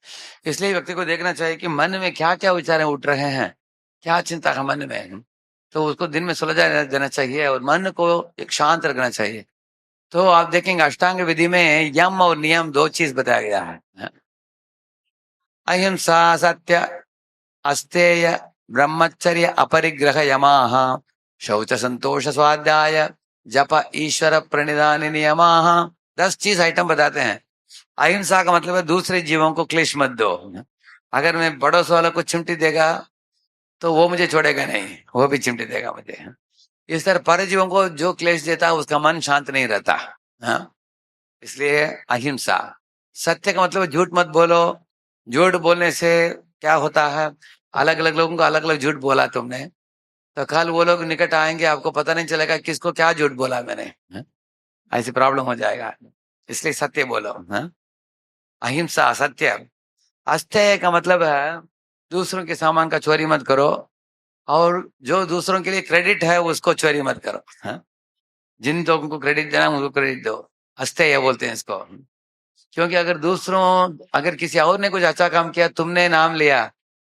इसलिए व्यक्ति को देखना चाहिए कि मन में क्या क्या विचार उठ रहे हैं, क्या चिंता है मन में। तो उसको दिन में सुलझा देना चाहिए और मन को एक शांत रखना चाहिए। तो आप देखेंगे अष्टांग विधि में यम और नियम दो चीज बताया गया है। अहिंसा सत्य अस्तेय ब्रह्मचर्य अपरिग्रह यमाः शौच संतोष स्वाध्याय जप ईश्वर प्रणिधान नियमाः। 10 चीज आइटम बताते हैं। अहिंसा का मतलब है दूसरे जीवों को क्लेश मत दो। अगर मैं पड़ोस वाला को चिमटी देगा तो वो मुझे छोड़ेगा नहीं, वो भी चिमटी देगा मुझे। इस तरह पर जीवों को जो क्लेश देता है उसका मन शांत नहीं रहता। हाँ, इसलिए अहिंसा। सत्य का मतलब झूठ मत बोलो। झूठ बोलने से क्या होता है, अलग अलग लोगों को अलग अलग झूठ बोला तुमने तो कल वो लोग निकट आएंगे, आपको पता नहीं चलेगा किसको क्या झूठ बोला मैंने। हाँ? ऐसी प्रॉब्लम हो जाएगा। इसलिए सत्य बोलो। हाँ? अहिंसा सत्य। अस्तेय का मतलब है दूसरों के सामान का चोरी मत करो, और जो दूसरों के लिए क्रेडिट है उसको चोरी मत करो। हाँ? जिन लोगों को क्रेडिट देना उनको क्रेडिट दो। अस्तेय बोलते हैं इसको। क्योंकि अगर किसी और ने कुछ अच्छा काम किया, तुमने नाम लिया,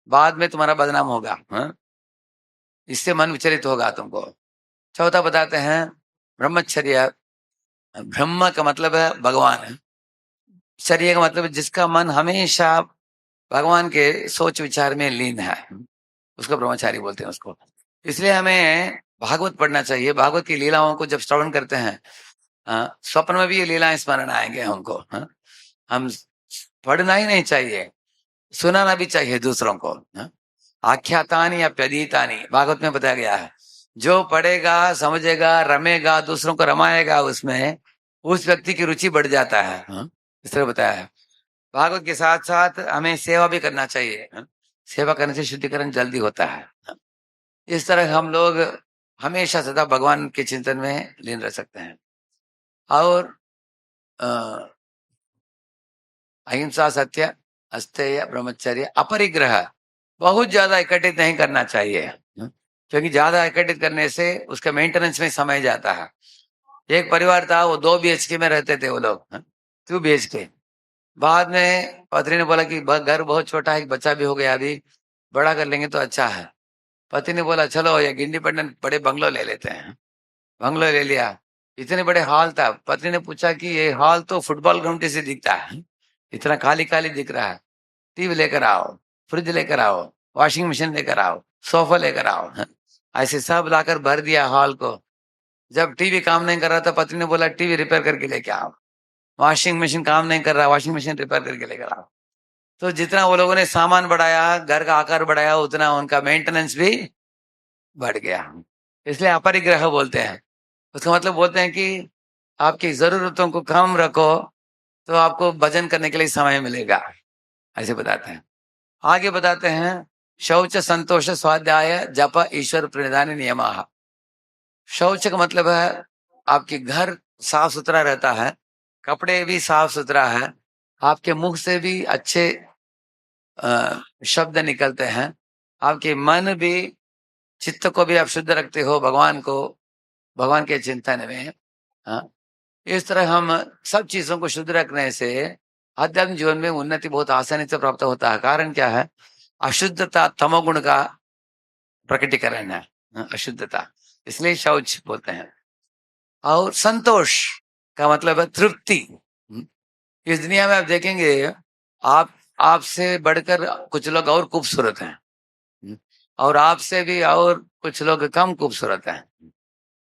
बाद में तुम्हारा बदनाम होगा। हाँ? इससे मन विचलित होगा तुमको। चौथा बताते हैं ब्रह्मचर्य। ब्रह्म का मतलब है भगवान, चर्य का मतलब है जिसका मन हमेशा भगवान के सोच विचार में लीन है, उसको ब्रह्मचारी बोलते हैं उसको। इसलिए हमें भागवत पढ़ना चाहिए। भागवत की लीलाओं को जब श्रवण करते हैं, स्वप्न में भी ये लीलाएं स्मरण आएंगे हमको। हम पढ़ना ही नहीं चाहिए, सुनाना भी चाहिए दूसरों को। आख्यातानी या प्यदीतानी भागवत में बताया गया है। जो पढ़ेगा समझेगा रमेगा दूसरों को रमाएगा, उसमें उस व्यक्ति की रुचि बढ़ जाता है। इस तरह बताया है। भागवत के साथ साथ हमें सेवा भी करना चाहिए। सेवा करने से शुद्धिकरण जल्दी होता है। इस तरह हम लोग हमेशा सदा भगवान के चिंतन में लीन रह सकते हैं। और अहिंसा सत्य अस्तेय ब्रह्मचर्य अपरिग्रह, बहुत ज्यादा इकट्ठित नहीं करना चाहिए, क्योंकि ज्यादा इकट्ठित करने से उसका मेंटेनेंस में समय जाता है। एक परिवार था, वो 2 BHK में रहते थे वो लोग, 2 BHK। बाद में पत्नी ने बोला कि घर बहुत छोटा है, बच्चा भी हो गया, अभी बड़ा कर लेंगे तो अच्छा है। पति ने बोला चलो एक इंडिपेंडेंट बड़े बंगलो ले लेते हैं। बंगलो ले लिया। इतने बड़े हॉल था। पत्नी ने पूछा कि ये हॉल तो फुटबॉल ग्राउंड से दिखता है, इतना खाली खाली दिख रहा है। टीवी लेकर आओ, फ्रिज लेकर आओ, वॉशिंग मशीन लेकर आओ, सोफा लेकर आओ। ऐसे सब लाकर भर दिया हॉल को। जब टीवी काम नहीं कर रहा था, पत्नी ने बोला टीवी रिपेयर करके लेके आओ। वॉशिंग मशीन काम नहीं कर रहा, वॉशिंग मशीन रिपेयर करके लेकर आओ। तो जितना वो लोगों ने सामान बढ़ाया, घर का आकार बढ़ाया, उतना उनका मेंटेनेंस भी बढ़ गया। इसलिए अपरिग्रह बोलते हैं। उसका मतलब बोलते हैं कि आपकी जरूरतों को कम रखो तो आपको भजन करने के लिए समय मिलेगा, ऐसे बताते हैं। आगे बताते हैं शौच संतोष स्वाध्याय जप ईश्वर प्रणिधान नियमाः। शौच का मतलब है आपके घर साफ सुथरा रहता है, कपड़े भी साफ सुथरा है, आपके मुख से भी अच्छे शब्द निकलते हैं, आपके मन भी, चित्त को भी आप शुद्ध रखते हो भगवान को, भगवान के चिंतन में। हाँ, इस तरह हम सब चीजों को शुद्ध रखने से आध्यात्मिक जीवन में उन्नति बहुत आसानी से प्राप्त होता है। कारण क्या है, अशुद्धता तमोगुण का प्रकटीकरण है। अशुद्धता, इसलिए शौच बोलते हैं। और संतोष का मतलब है तृप्ति। इस दुनिया में आप देखेंगे, आपसे बढ़कर कुछ लोग और खूबसूरत हैं, और आपसे भी और कुछ लोग कम खूबसूरत हैं।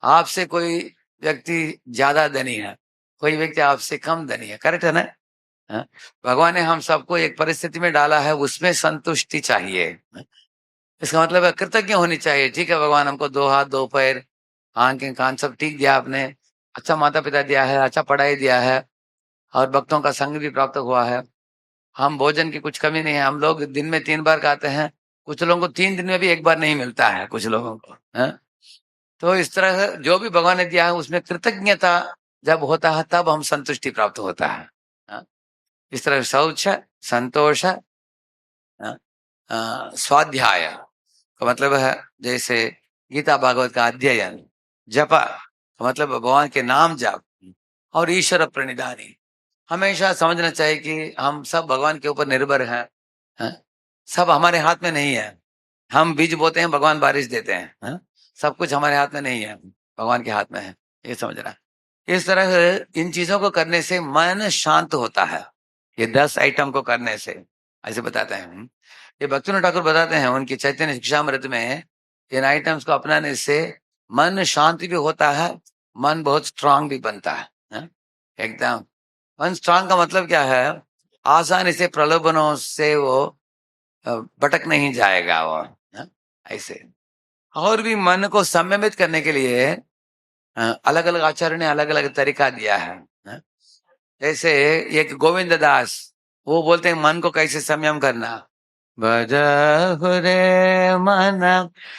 आपसे कोई व्यक्ति ज्यादा धनी है, कोई व्यक्ति आपसे कम धनी है। करेक्ट है ना? भगवान ने हम सबको एक परिस्थिति में डाला है, उसमें संतुष्टि चाहिए। इसका मतलब है कृतज्ञ होनी चाहिए। ठीक है भगवान, हमको 2 हाथ 2 पैर आंखें कान सब ठीक दिया आपने, अच्छा माता पिता दिया है, अच्छा पढ़ाई दिया है, और भक्तों का संग भी प्राप्त हुआ है, हम भोजन की कुछ कमी नहीं है, हम लोग दिन में 3 बार खाते हैं, कुछ लोगों को 3 दिन में भी 1 बार नहीं मिलता है, कुछ लोगों को, हैं? तो इस तरह से जो भी भगवान ने दिया है उसमें कृतज्ञता जब होता है तब हम संतुष्टि प्राप्त होता है, हाँ? इस तरह शौच, संतोष, स्वाध्याय का मतलब है जैसे गीता भागवत का अध्ययन, जप का मतलब भगवान के नाम जप, और ईश्वर प्रणिधानी। हमेशा समझना चाहिए कि हम सब भगवान के ऊपर निर्भर हैं, हैं? सब हमारे हाथ में नहीं है। हम बीज बोते हैं, भगवान बारिश देते हैं, हैं? सब कुछ हमारे हाथ में नहीं है, भगवान के हाथ में है, ये समझना। इस तरह से इन चीजों को करने से मन शांत होता है, ये 10 आइटम को करने से, ऐसे बताते हैं। ये भक्तिनाथ ठाकुर बताते हैं उनकी चैतन्य शिक्षामृत में, इन आइटम्स को अपनाने से मन शांति भी होता है, मन बहुत स्ट्रांग भी बनता है, हैं? एकदम मन स्ट्रांग का मतलब क्या है, आसानी से प्रलोभनों से वो भटक नहीं जाएगा वो, हैं? ऐसे। और भी मन को संयमित करने के लिए अलग अलग आचार्य ने अलग अलग तरीका दिया है, हैं? जैसे एक गोविंद दास, वो बोलते हैं मन को कैसे संयम करना। भजहु रे मन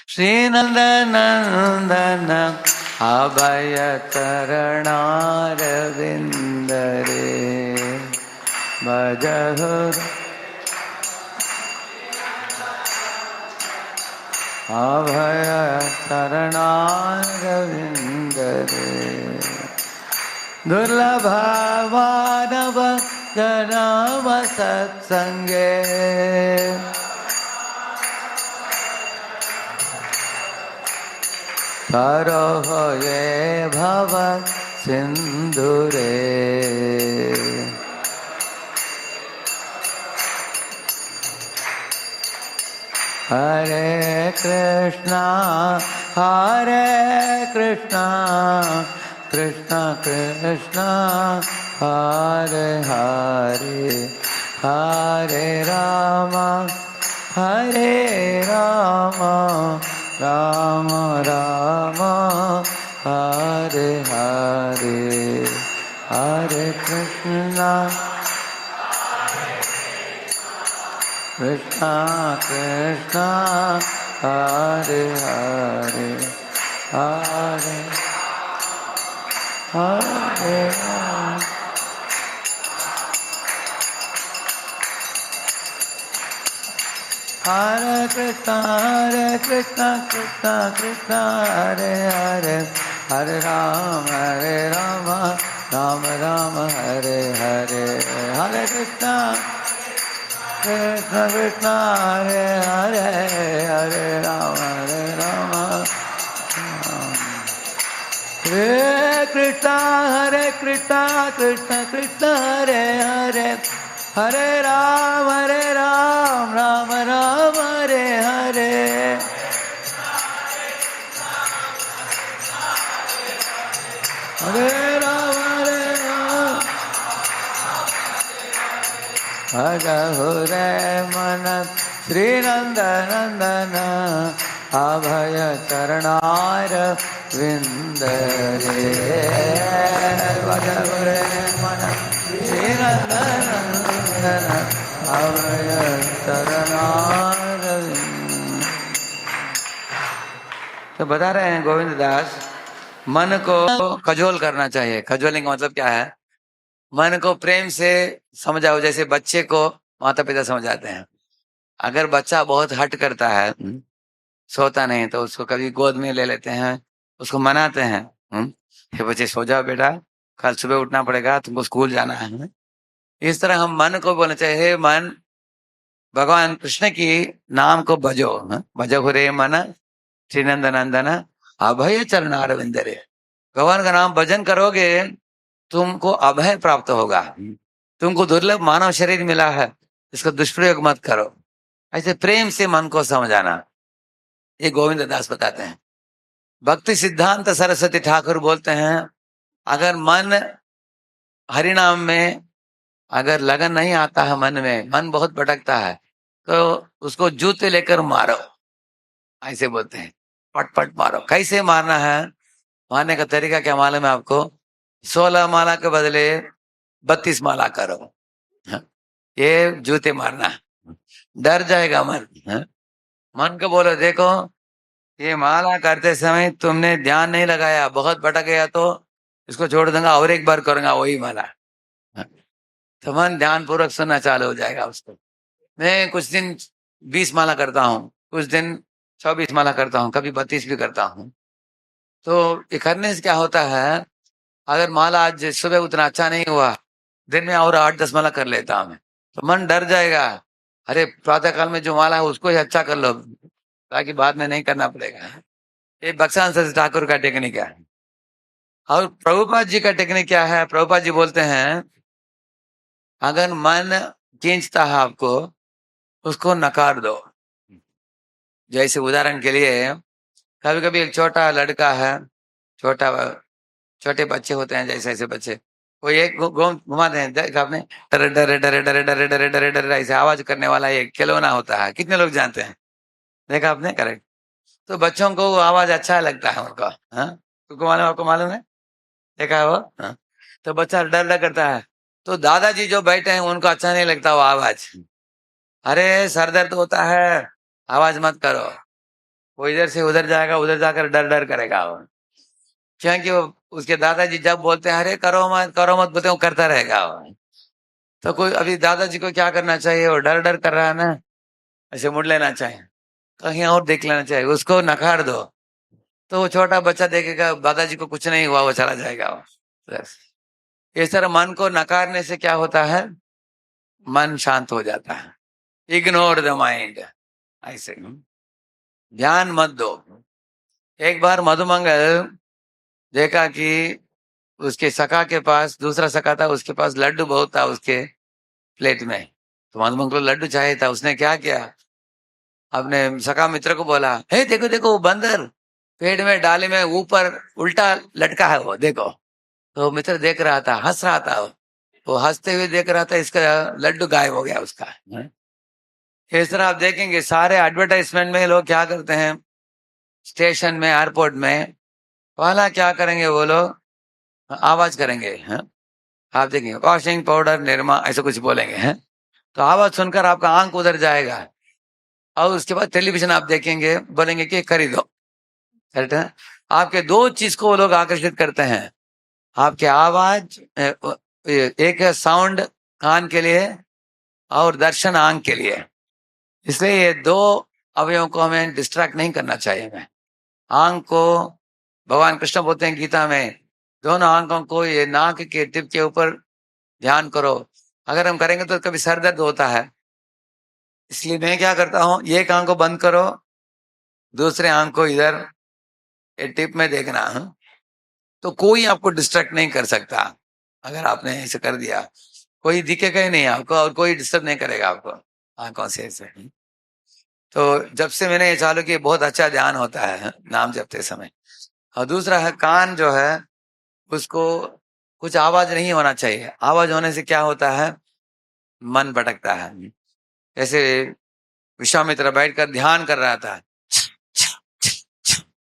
श्री नंद नंदन अभय चरणार विंद रे, भजहु अभय चरणार विंद रे, दुर्लभ मानव जन्म सत्संगे, सरोह ये भव सिंधु रे। हरे कृष्णा कृष्णा कृष्णा हरे हरे, हरे राम राम राम हरे हरे, हरे कृष्णा कृष्णा कृष्णा हरे हरे, हरे हरे राम। हरे कृष्णा कृष्णा कृष्णा हरे हरे, हरे राम राम राम हरे हरे, हरे कृष्णा कृष्णा कृष्णा हरे हरे, हरे राम हरे कृष्णा कृष्णा कृष्णा हरे हरे, हरे राम राम हरे हरे, हरे राम भजहु रे मन श्री नंद नंदन अभय चरणार विंद रे, भजहु रे मन श्री नंद नंदन अभय चरणार विंद। तो बता रहे हैं गोविंद दास, मन को खजोल करना चाहिए। खजोलिंग का मतलब क्या है, मन को प्रेम से समझाओ, जैसे बच्चे को माता पिता समझाते हैं। अगर बच्चा बहुत हट करता है, सोता नहीं, तो उसको कभी गोद में ले लेते हैं, उसको मनाते हैं, कि बच्चे सो जाओ बेटा, कल सुबह उठना पड़ेगा, तुमको स्कूल जाना है। इस तरह हम मन को बोलना चाहिए, हे मन, भगवान कृष्ण की नाम को भजो, भजो रे मन श्रीनंद नंदन अभय चरणार विंद रे। भगवान का नाम भजन करोगे, तुमको अभय प्राप्त होगा। तुमको दुर्लभ मानव शरीर मिला है, इसका दुष्प्रयोग मत करो। ऐसे प्रेम से मन को समझाना, ये गोविंद दास बताते हैं। भक्ति सिद्धांत सरस्वती ठाकुर बोलते हैं, अगर मन हरिनाम में अगर लगन नहीं आता है, मन में मन बहुत भटकता है, तो उसको जूते लेकर मारो, ऐसे बोलते हैं, पट पट मारो। कैसे मारना है, मारने का तरीका क्या मालूम है आपको? 16 माला के बदले 32 माला करो, ये जूते मारना, डर जाएगा मन। हाँ? मन को बोलो देखो, ये माला करते समय तुमने ध्यान नहीं लगाया, बहुत भटक गया तो इसको छोड़ दूंगा और एक बार करूंगा वही माला। हाँ? तो मन ध्यान पूर्वक सुनना चालू हो जाएगा उसको। मैं कुछ दिन 20 माला करता हूँ, कुछ दिन 24 माला करता हूँ, कभी 32 भी करता हूँ। तो ये करने से क्या होता है, अगर माला आज सुबह उतना अच्छा नहीं हुआ, दिन में और 8-10 माला कर लेता हूँ मैं, तो मन डर जाएगा। अरे प्रातः काल में जो माला है उसको ही अच्छा कर लो, ताकि बाद में नहीं करना पड़ेगा। ये भक्सान सरस्वती ठाकुर का टेक्निक है। और प्रभुपाद जी का टेक्निक क्या है, प्रभुपाद जी बोलते हैं अगर मन खींचता है आपको, उसको नकार दो। जैसे उदाहरण के लिए, कभी कभी एक छोटा लड़का है, छोटा छोटे बच्चे होते हैं, जैसे ऐसे बच्चे, वो एक घुमाते हैं, देखा आपने, डरे डरे डरे डरे डरे डरे डरे डरे ऐसे आवाज करने वाला एक खिलौना होता है, कितने लोग जानते हैं, देखा आपने? करेक्ट। तो बच्चों को वो आवाज अच्छा लगता है उनका। हाँ, तुमको मालूम, आपको मालूम है, देखा है वो? हाँ। तो बच्चा डर डर करता है, तो दादाजी जो बैठे हैं उनको अच्छा नहीं लगता वो आवाज। अरे सर दर्द होता है, आवाज मत करो। वो इधर से उधर जाएगा, उधर जाकर डर डर करेगा वो, क्योंकि वो उसके दादाजी जब बोलते हैं अरे करो मत बोलते हैं, वो करता रहेगा वो। तो कोई अभी दादाजी को क्या करना चाहिए, वो डर डर कर रहा है ना, ऐसे मुड़ लेना चाहिए, कहीं और देख लेना चाहिए, उसको नकार दो। तो वो छोटा बच्चा देखेगा दादाजी को कुछ नहीं हुआ, वो चला जाएगा वो। बस। इस तरह मन को नकारने से क्या होता है, मन शांत हो जाता है। इग्नोर द माइंड, ऐसे ध्यान मत दो। एक बार मधुमंगल देखा कि उसके सखा के पास, दूसरा सखा था, उसके पास लड्डू बहुत था उसके प्लेट में, तो मधुमंगल को लड्डू चाहिए था। उसने क्या किया, अपने सखा मित्र को बोला, हे देखो देखो वो बंदर पेड़ में डाली में ऊपर उल्टा लटका है, वो देखो। तो मित्र देख रहा था, हंस रहा था, वो हंसते हुए देख रहा था, इसका लड्डू गायब हो गया उसका। इस तरह आप देखेंगे सारे एडवर्टाइजमेंट में लोग क्या करते हैं, स्टेशन में, एयरपोर्ट में, पहला क्या करेंगे वो लोग, आवाज करेंगे। हाँ? आप देखेंगे वॉशिंग पाउडर निरमा ऐसा कुछ बोलेंगे हैं, तो आवाज सुनकर आपका आंख उधर जाएगा, और उसके बाद टेलीविजन आप देखेंगे, बोलेंगे कि खरीदो। करेक्ट है? आपके दो चीज को वो लोग आकर्षित करते हैं, आपके आवाज, एक साउंड कान के लिए, और दर्शन आंख के लिए। इसलिए ये दो अवयवों को हमें डिस्ट्रैक्ट नहीं करना चाहिए। हमें आंख को, भगवान कृष्ण बोलते हैं गीता में, दोनों आंखों को ये नाक के टिप के ऊपर ध्यान करो। अगर हम करेंगे तो कभी सर दर्द होता है, इसलिए मैं क्या करता हूँ, एक आंख को बंद करो, दूसरे आंख को इधर टिप में देखना। तो कोई आपको डिस्ट्रैक्ट नहीं कर सकता। अगर आपने ऐसे कर दिया, कोई दिखेगा ही नहीं आपको, और कोई डिस्टर्ब नहीं करेगा आपको आंखों से ऐसे। तो जब से मैंने ये चालू किया, बहुत अच्छा ध्यान होता है नाम जपते समय। और दूसरा है कान जो है, उसको कुछ आवाज नहीं होना चाहिए। आवाज होने से क्या होता है, मन भटकता है। जैसे विश्वामित्र बैठकर ध्यान कर रहा था,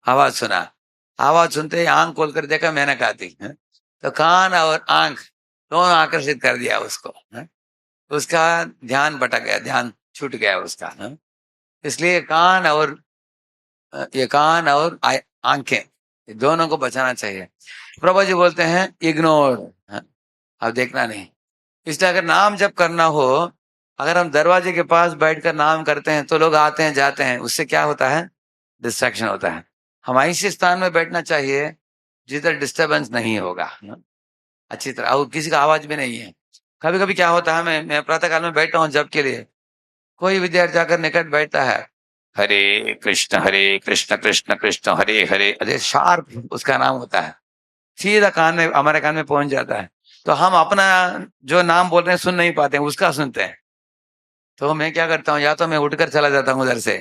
आवाज सुना, आवाज सुनते ही आंख खोलकर देखा मेनका आती है, तो कान और आंख दोनों आकर्षित कर दिया उसको। है? उसका ध्यान भटक गया, ध्यान छूट गया उसका। है? इसलिए कान और ये कान और आंखें, ये दोनों को बचाना चाहिए। प्रभु जी बोलते हैं इग्नोर, अब देखना नहीं। इसलिए अगर नाम जब करना हो, अगर हम दरवाजे के पास बैठकर नाम करते हैं तो लोग आते हैं जाते हैं, उससे क्या होता है, डिस्ट्रैक्शन होता है। हम ऐसे स्थान में बैठना चाहिए जिधर डिस्टरबेंस नहीं होगा, अच्छी तरह, और किसी का आवाज भी नहीं है। कभी कभी क्या होता है, मैं प्रातः काल में बैठा हूँ जब के लिए, कोई विद्यार्थी जाकर निकट बैठता है, हरे कृष्ण कृष्ण कृष्ण हरे हरे, अरे शार्प उसका नाम होता है, सीधा कान में, हमारे कान में पहुंच जाता है। तो हम अपना जो नाम बोल रहे हैं सुन नहीं पाते हैं, उसका सुनते हैं। तो मैं क्या करता हूँ, या तो मैं उठकर चला जाता हूँ उधर से,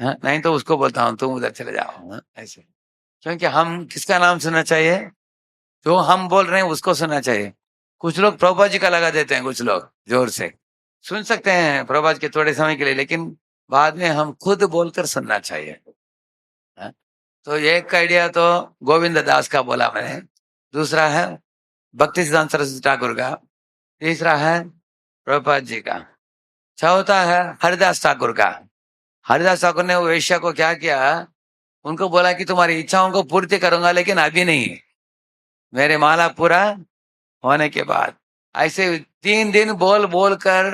नहीं तो उसको बोलता हूँ तुम उधर चले जाओ। ऐसे, क्योंकि हम किसका नाम सुनना चाहिए, जो हम बोल रहे हैं उसको सुनना चाहिए। कुछ लोग प्रभुपाद जी का लगा देते हैं, कुछ लोग जोर से सुन सकते हैं प्रभुपाद जी के थोड़े समय के लिए, लेकिन बाद में हम खुद बोलकर सुनना चाहिए। हाँ? तो एक आइडिया तो गोविंद दास का बोला मैंने, दूसरा है भक्ति सिद्धांत सरस्वती ठाकुर का, तीसरा है प्रभुपाद जी का। चौथा है हरिदास ठाकुर का। हरिदास ठाकुर ने वो वेश्या को क्या किया, उनको बोला कि तुम्हारी इच्छाओं को पूर्ति करूंगा लेकिन अभी नहीं, मेरे माला पूरा होने के बाद। ऐसे 3 दिन बोल बोल कर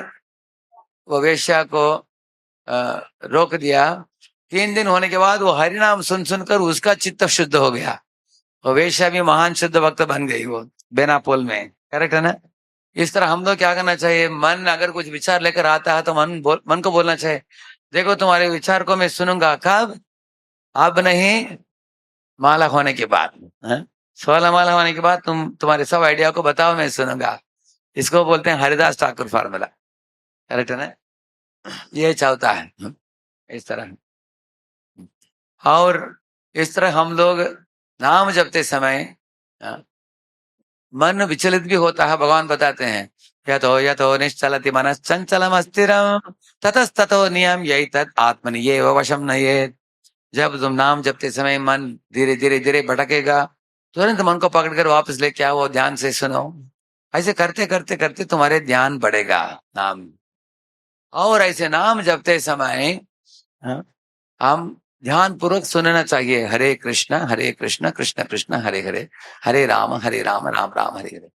वो वेश्या को रोक दिया। 3 दिन होने के बाद वो हरिनाम सुन सुनकर उसका चित्त शुद्ध हो गया। वो वेश्या भी महान शुद्ध भक्त बन गई वो बेनापोल में। करेक्ट है ना? इस तरह हम लोग क्या करना चाहिए, मन अगर कुछ विचार लेकर आता है तो मन को बोलना चाहिए, देखो तुम्हारे विचार को मैं सुनूंगा, कब? अब नहीं, माला होने के बाद। 16 माला होने के बाद तुम्हारे सब आइडिया को बताओ, मैं सुनूंगा। इसको बोलते हैं हरिदास ठाकुर फार्मूला। करेक्ट है ना? ये चाहता है इस तरह। और इस तरह हम लोग नाम जपते समय मन विचलित भी होता है। भगवान बताते हैं यतो निश्चलति मनः चंचलम अस्थिरम ततस्ततो नियम यही तत् आत्मनियेव वशम नयेत्। जब तुम नाम जपते समय मन धीरे धीरे धीरे भटकेगा, तुरंत मन को पकड़कर वापस लेके आओ, ध्यान से सुनो। ऐसे करते करते करते तुम्हारे ध्यान बढ़ेगा नाम। और ऐसे नाम जपते समय हम ध्यान पूर्वक सुनना चाहिए, हरे कृष्ण कृष्ण कृष्ण हरे हरे, हरे राम राम राम हरे हरे।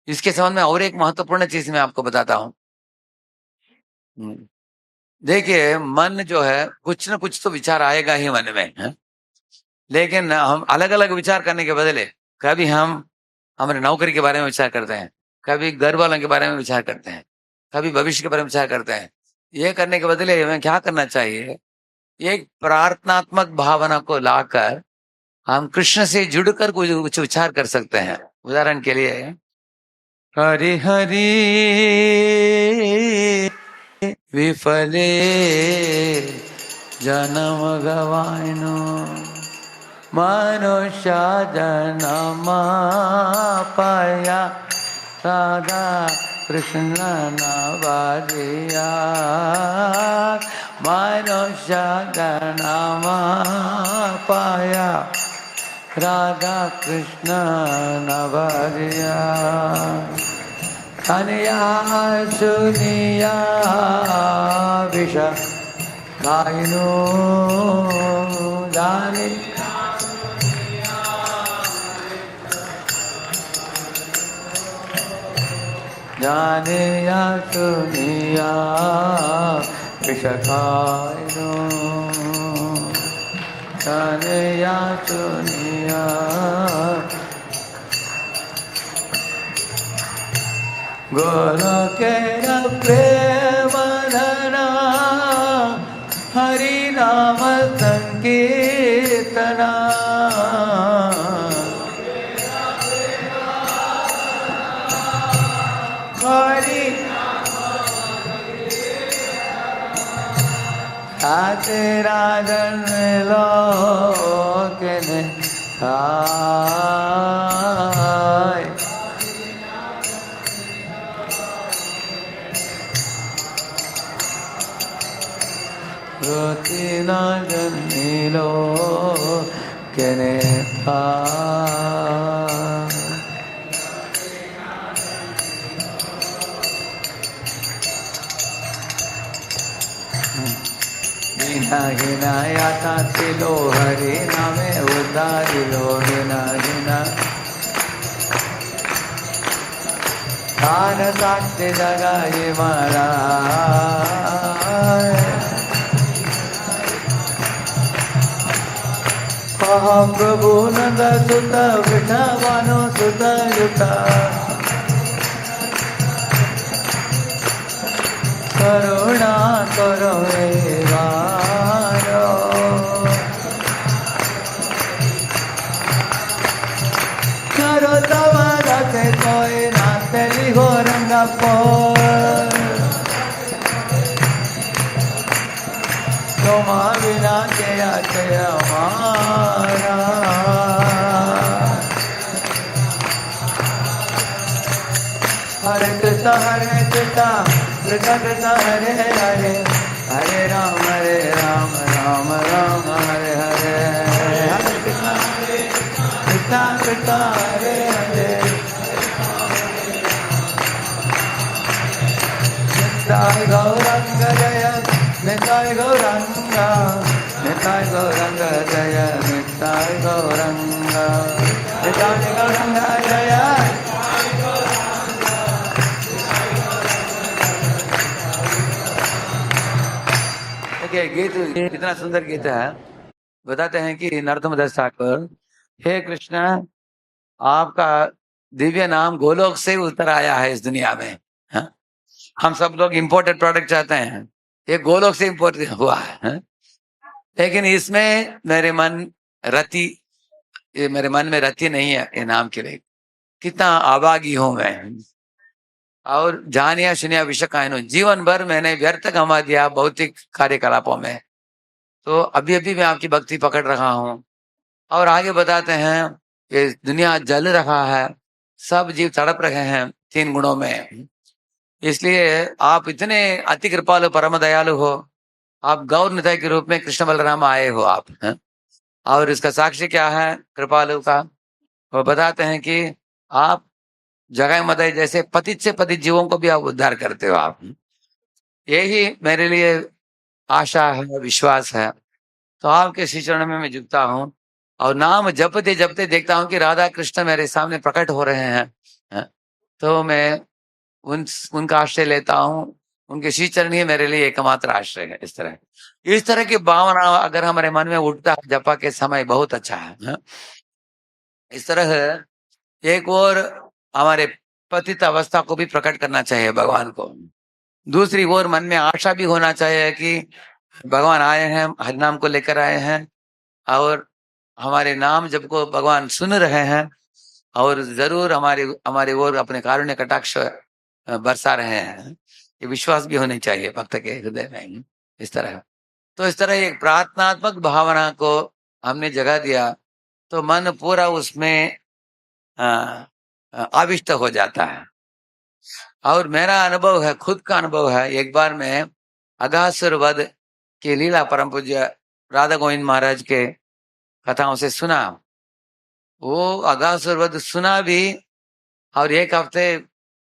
इसके संबंध में और एक महत्वपूर्ण चीज मैं आपको बताता हूं। देखिए, मन जो है कुछ ना कुछ तो विचार आएगा ही मन में है? लेकिन हम अलग अलग विचार करने के बदले कभी हम हमारे नौकरी के बारे में विचार करते हैं, कभी घर वालों के बारे में विचार करते हैं, कभी भविष्य के बारे में विचार करते हैं। ये करने के बदले हमें क्या करना चाहिए, एक प्रार्थनात्मक भावना को लाकर हम कृष्ण से जुड़कर कुछ विचार कर सकते हैं। उदाहरण के लिए, हरि हरि विफले जन्म गवाइनो मनुष्य जन्म पाया राधा कृष्ण नवरिया। मनुष्य जन्म पाया राधा कृष्ण नवरिया। कन्या सुनिया विष खाइनो जाने जाने या सुनिया विष खाइनो जाने या सुनिया। गुरु के प्रेम धना हरि नाम संकीर्तना। हरि आते राजन लोक ने नीलो केने बिना हिनाया था तिलो हरि नामे उदारिलो बिना हिना कान साक्ष्य जगाए महाराज। प्रभु नंद सुत विठवानो सुत युता करुणा करो वारो। करो तब रखे कोई नाते लिखो रंगा पोर तुमा बिना जया जया हमारा। हरे कृष्ण कृष्ण कृष्ण हरे हरे, हरे राम राम राम हरे हरे। हरे कृष्ण कृष्ण हरे हरे, गौरंग जय निताय गौरंग निताय गौरंग जय निताय गौरंग निताय गौरंग जय। देखिए गीत कितना सुंदर गीत है। बताते हैं कि नरोत्तम दास ठाकुर, हे कृष्ण, आपका दिव्य नाम गोलोक से उतर आया है इस दुनिया में। हाँ? हम सब लोग इंपोर्टेड प्रोडक्ट चाहते हैं, ये गोलोक से इंपोर्ट हुआ है। हाँ? लेकिन इसमें मेरे मन में रति नहीं है ये नाम के लिए। कितना अभागी हूं मैं, और जानिया सुनिया विषय कायनो, जीवन भर मैंने व्यर्थ गंवा दिया भौतिक कार्यकलापों में। तो अभी अभी मैं आपकी भक्ति पकड़ रहा हूँ। और आगे बताते हैं कि दुनिया जल रहा है, सब जीव तड़प रहे हैं 3 गुणों में। इसलिए आप इतने अति कृपालु परम दयालु हो, आप गौर निताय के रूप में कृष्ण बलराम आए हो आप। हैं? और इसका साक्षी क्या है कृपालु का? वो बताते हैं कि आप जगह मदय जैसे पतित से पतित जीवों को भी आप उद्धार करते हो आप। यही मेरे लिए आशा है, विश्वास है। तो आपके श्री चरण में मैं झुकता हूँ और नाम जपते जपते देखता हूँ कि राधा कृष्ण मेरे सामने प्रकट हो रहे हैं। हैं? तो मैं उनका आश्रय लेता हूँ, उनके श्री चरण ही मेरे लिए एकमात्र आश्रय है। इस तरह की भावना अगर हमारे मन में उठता है जपा के समय, बहुत अच्छा है। हैं? इस तरह एक और हमारे पतित अवस्था को भी प्रकट करना चाहिए भगवान को, दूसरी ओर मन में आशा भी होना चाहिए कि भगवान आए हैं, हरिनाम को लेकर आए हैं और हमारे नाम जब को भगवान सुन रहे हैं और जरूर हमारे हमारे ओर अपने कारुण्य कटाक्ष बरसा रहे हैं। ये विश्वास भी होनी चाहिए भक्त के हृदय में। इस तरह एक प्रार्थनात्मक भावना को हमने जगा दिया तो मन पूरा उसमें आविष्ट हो जाता है। और मेरा अनुभव है, खुद का अनुभव है, एक बार मैं अगासुर वध की लीला परम पूज्य राधा गोविंद महाराज के कथाओं से सुना। वो अगासुर वध सुना भी और एक हफ्ते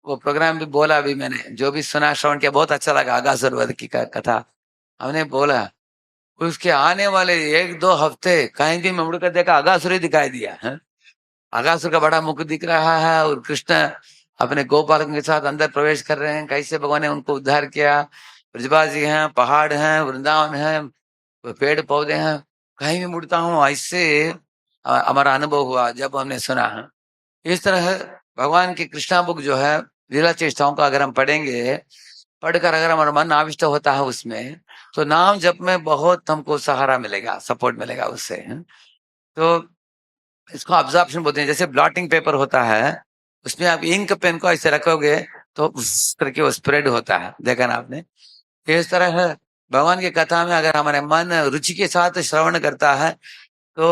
वो प्रोग्राम भी बोला भी, मैंने जो भी सुना श्रवण किया बहुत अच्छा लगा। अगासुर वध की कथा हमने बोला, उसके आने वाले 1-2 हफ्ते कहीं भी मैं मुड़कर देखा अगासुर ही दिखाई दिया है। अगासुर का बड़ा मुख दिख रहा है और कृष्ण अपने गोपालकों के साथ अंदर प्रवेश कर रहे हैं। कैसे भगवान ने उनको उद्धार किया। ब्रजबाजी हैं, पहाड़ हैं, वृंदावन है, पेड़ पौधे हैं, कहीं भी मुड़ता हूँ ऐसे हमारा अनुभव हुआ जब हमने सुना है। इस तरह भगवान की कृष्णा बुक जो है लीला चेष्टाओं का अगर हम पढ़ेंगे, पढ़कर अगर हमारा मन आविष्ट होता है उसमें, तो नाम जप में बहुत हमको सहारा मिलेगा, सपोर्ट मिलेगा उससे। तो इसको ऑब्जर्वेशन बोलते हैं। जैसे ब्लॉटिंग पेपर होता है, उसमें आप इंक पेन को ऐसे रखोगे तो उस करके वो स्प्रेड होता है, देखा ना आपने। इस तरह है भगवान की कथा में अगर हमारे मन रुचि के साथ श्रवण करता है तो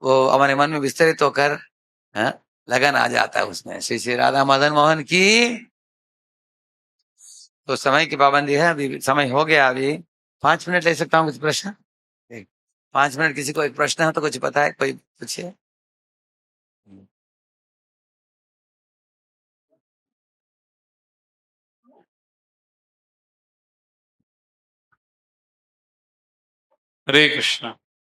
वो हमारे मन में विस्तरित होकर लगन आ जाता है उसमें। श्री श्री राधा मदन मोहन की। तो समय की पाबंदी है, अभी समय हो गया, अभी 5 मिनट ले सकता हूँ। कुछ प्रश्न? 5 मिनट किसी को एक प्रश्न है तो कुछ पता है, कोई पूछिए।
हरे कृष्णा।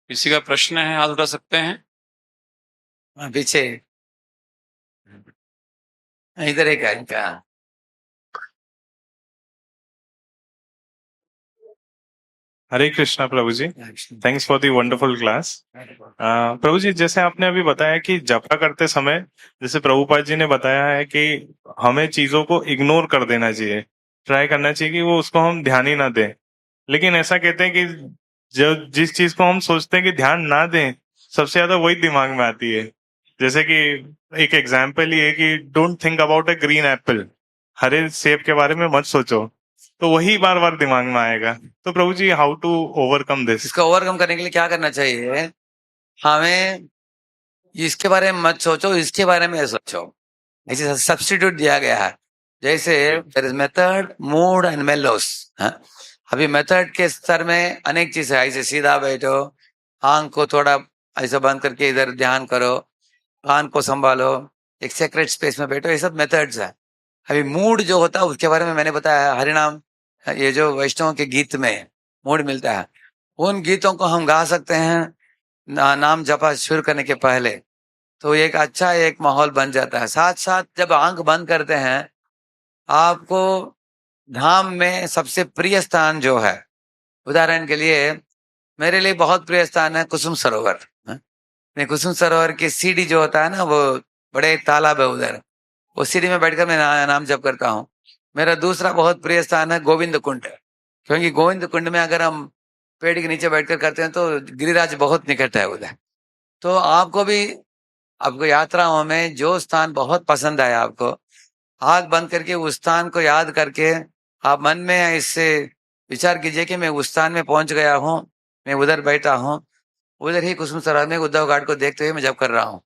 किसी का प्रश्न है, हाथ उठा सकते हैं।
पीछे इधर एक है इनका।
Hare Krishna Prabhu ji, thanks for the wonderful class. Prabhu ji, जैसे आपने अभी बताया कि जपा करते समय, जैसे प्रभुपाद जी ने बताया है कि हमें चीजों को इग्नोर कर देना चाहिए, ट्राई करना चाहिए कि वो उसको हम ध्यान ही ना दें। लेकिन ऐसा कहते हैं कि जो जिस चीज को हम सोचते हैं कि ध्यान ना दें, सबसे ज्यादा वही दिमाग में आती है। जैसे कि एक एग्जाम्पल ये है कि don't think about a green apple, हरे सेब के बारे में मत सोचो, तो वही बार बार दिमाग में आएगा। तो प्रभु जी, हाउ टू ओवरकम दिस?
इसको ओवरकम करने के लिए क्या करना चाहिए? हमें इसके बारे में मत सोचो, इसके बारे में सोचो। ऐसे सब्स्टिट्यूट दिया गया है। जैसे there is method, mood and melos. अभी मेथड के स्तर में अनेक चीज है। ऐसे सीधा बैठो, आंख को थोड़ा ऐसा बंद करके इधर ध्यान करो, कान को संभालो, एक सेक्रेट स्पेस में बैठो, ये सब मेथड्स है। अभी मूड जो होता है उसके बारे में मैंने बताया, हरिनाम ये जो वैष्णव के गीत में मूड मिलता है, उन गीतों को हम गा सकते हैं नाम जपा शुरू करने के पहले, तो एक अच्छा एक माहौल बन जाता है। साथ साथ जब आंख बंद करते हैं, आपको धाम में सबसे प्रिय स्थान जो है, उदाहरण के लिए मेरे लिए बहुत प्रिय स्थान है कुसुम सरोवर। मैं कुसुम सरोवर की सीढ़ी जो होता है ना, वो बड़े तालाब है उधर, उस सीढ़ी में बैठकर मैं नाम जप करता हूँ। मेरा दूसरा बहुत प्रिय स्थान है गोविंद कुंड, क्योंकि गोविंद कुंड में अगर हम पेड़ के नीचे बैठकर करते हैं तो गिरिराज बहुत निकट है उधर। तो आपको भी, आपको यात्राओं में जो स्थान बहुत पसंद आया, आपको आंख बंद करके उस स्थान को याद करके आप मन में इससे विचार कीजिए कि मैं उस स्थान में पहुंच गया हूँ, मैं उधर बैठा हूँ, उधर ही कुसुम सरोवर में उद्धव घाट को देखते हुए मैं जप कर रहा हूँ।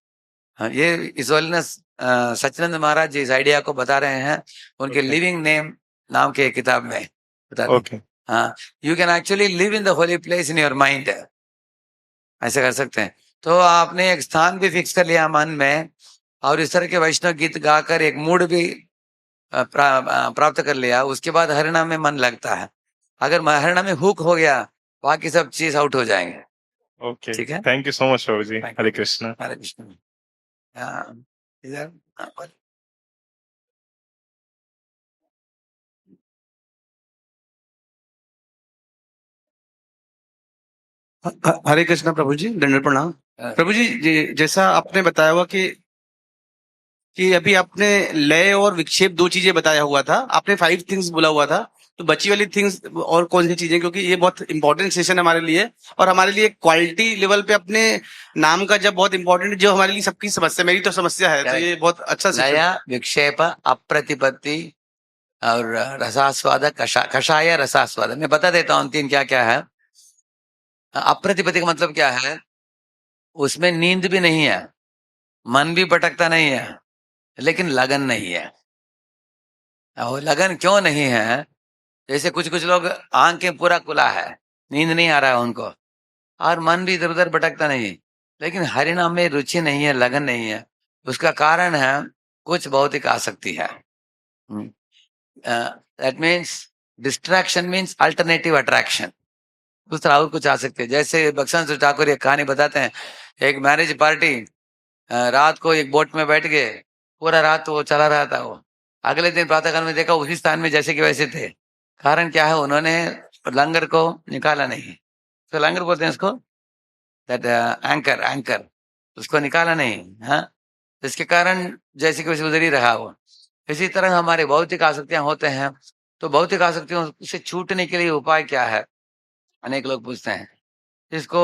हाँ, ये इस होलीनेस सच्चिदानंद महाराज जी इस आइडिया को बता रहे हैं उनके
Okay.
लिविंग नेम नाम के किताब में बताते हैं।
ओके
हाँ, you can actually live in the holy place in your mind, ऐसे कर सकते हैं। तो आपने एक स्थान भी फिक्स कर लिया मन में, और इस तरह के वैष्णव गीत गाकर एक मूड भी प्राप्त कर लिया, उसके बाद हरिनाम में मन लगता है। अगर हरिनाम में हुक हो गया, बाकी सब चीज आउट हो जाएंगे।
ओके,
ठीक है,
थैंक यू सो मच प्रभु जी।
Thank you.
हरे कृष्णा।
हरे कृष्ण। हाँ, इधर हाँ, बोल।
हरे कृष्णा प्रभु जी, दंडवत प्रणाम।
हाँ।
प्रभु जी, जैसा आपने बताया हुआ कि अभी आपने लय और विक्षेप दो चीजें बताया हुआ था, आपने 5 थिंग्स बोला हुआ था, तो बची वाली थिंग्स और कौन सी चीजें, क्योंकि ये बहुत इंपॉर्टेंट सेशन है हमारे लिए, और हमारे लिए क्वालिटी लेवल पे अपने नाम का जब बहुत इंपॉर्टेंट, जो हमारे लिए सबकी समस्या, मेरी तो समस्या है, तो ये बहुत अच्छा सेशन।
लय, विक्षेप, अप्रतिपत्ति और रसास्वाद, कषाय रसास्वाद। मैं बता देता हूँ तीन क्या क्या है। अप्रतिपत्ति का मतलब क्या है, उसमें नींद भी नहीं है, मन भी भटकता नहीं है, लेकिन लगन नहीं है। और लगन क्यों नहीं है, जैसे कुछ कुछ लोग आंखें पूरा खुला है, नींद नहीं आ रहा है उनको, और मन भी इधर उधर भटकता नहीं, लेकिन हरिनाम में रुचि नहीं है, लगन नहीं है। उसका कारण है कुछ भौतिक आसक्ति है। That means distraction means alternative attraction. दूसरा और कुछ आसक्ति है। जैसे बक्सन ठाकुर एक कहानी बताते हैं, एक मैरिज पार्टी, रात को एक बोट में बैठ गए, पूरा रात वो चला रहा था। वो अगले दिन प्रातःकाल में देखा उसी स्थान में जैसे कि वैसे थे। कारण क्या है, उन्होंने लंगर को निकाला नहीं। तो लंगर बोलते हैं उसको, दैट एंकर, एंकर उसको निकाला नहीं। हाँ, इसके कारण जैसे कि वैसे उधर ही रहा वो। इसी तरह हमारे भौतिक आसक्तियां होते हैं, तो भौतिक आसक्तियों से छूटने के लिए उपाय क्या है, अनेक लोग पूछते हैं। इसको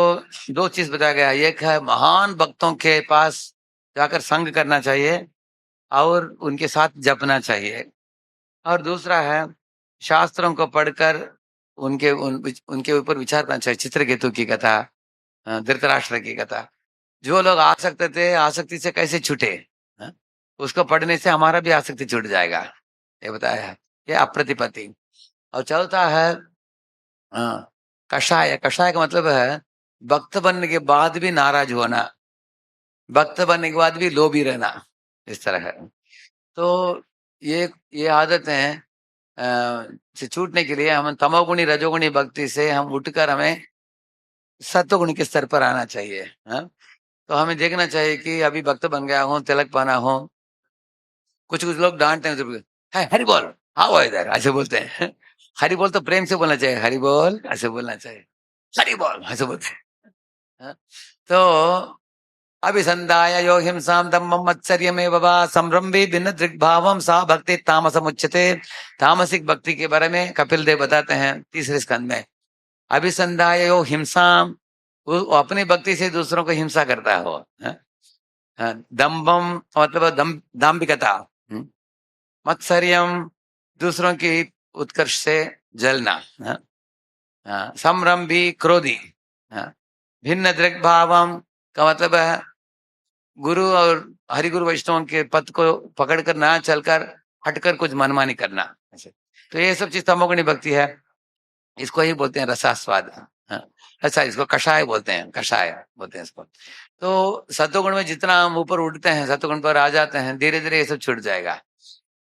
दो चीज बताया गया है। एक है महान भक्तों के पास जाकर संग करना चाहिए और उनके साथ जपना चाहिए, और दूसरा है शास्त्रों को पढ़कर उनके ऊपर विचार करना चाहिए। चित्रकेतु की कथा, धृतराष्ट्र की कथा, जो लोग आसक्त थे, आसक्ति से कैसे छूटे, हाँ? उसको पढ़ने से हमारा भी आसक्ति छूट जाएगा, ये बताया है। ये अप्रतिपत्ति। और चौथा है कषाय। कषाय का मतलब है भक्त बनने के बाद भी नाराज होना, भक्त बनने के बाद भी लोभी रहना, इस तरह है। तो ये आदतें से छूटने के लिए हम तमोगुणी रजोगुणी भक्ति से हम उठकर हमें सत्वगुण के स्तर पर आना चाहिए। हाँ, तो हमें देखना चाहिए कि अभी भक्त बन गया हूँ, तिलक पहना हूँ। कुछ कुछ लोग डांटते हैं, है हरि बोल, आओ इधर, ऐसे बोलते हैं। हरि बोल तो प्रेम से बोलना चाहिए, हरि बोल ऐसे बोलना चाहिए, हरि बोल ऐसे बोलते हैं। हाँ? तो अभिसंधाय यो हिंसाम दम्भम मत्सर्यमेव वा संरम्भे भिन्न दृग्भावम सा भक्ति तामसमुच्यते। तामसिक भक्ति के बारे में कपिल देव बताते हैं 3रे स्कंद में। अभिसंधाय यो हिंसाम, वो अपनी भक्ति से दूसरों को हिंसा करता है वो। दम्भम मतलब दाम्भिकता, मत्सर्यम दूसरों की उत्कर्ष से जलना, संरंभी क्रोधी, भिन्न दृग्भावम का मतलब है गुरु और हरिगुरु वैष्णव के पद को पकड़कर ना चलकर हटकर कुछ मनमानी करना, ऐसे। तो ये सब चीज तमोगुणी भक्ति है, इसको ही बोलते हैं रसास्वाद। ऐसा इसको कषाय बोलते हैं, कषाय बोलते हैं इसको। तो सत्वगुण में जितना हम ऊपर उठते हैं, सत्वगुण पर आ जाते हैं, धीरे धीरे ये सब छूट जाएगा।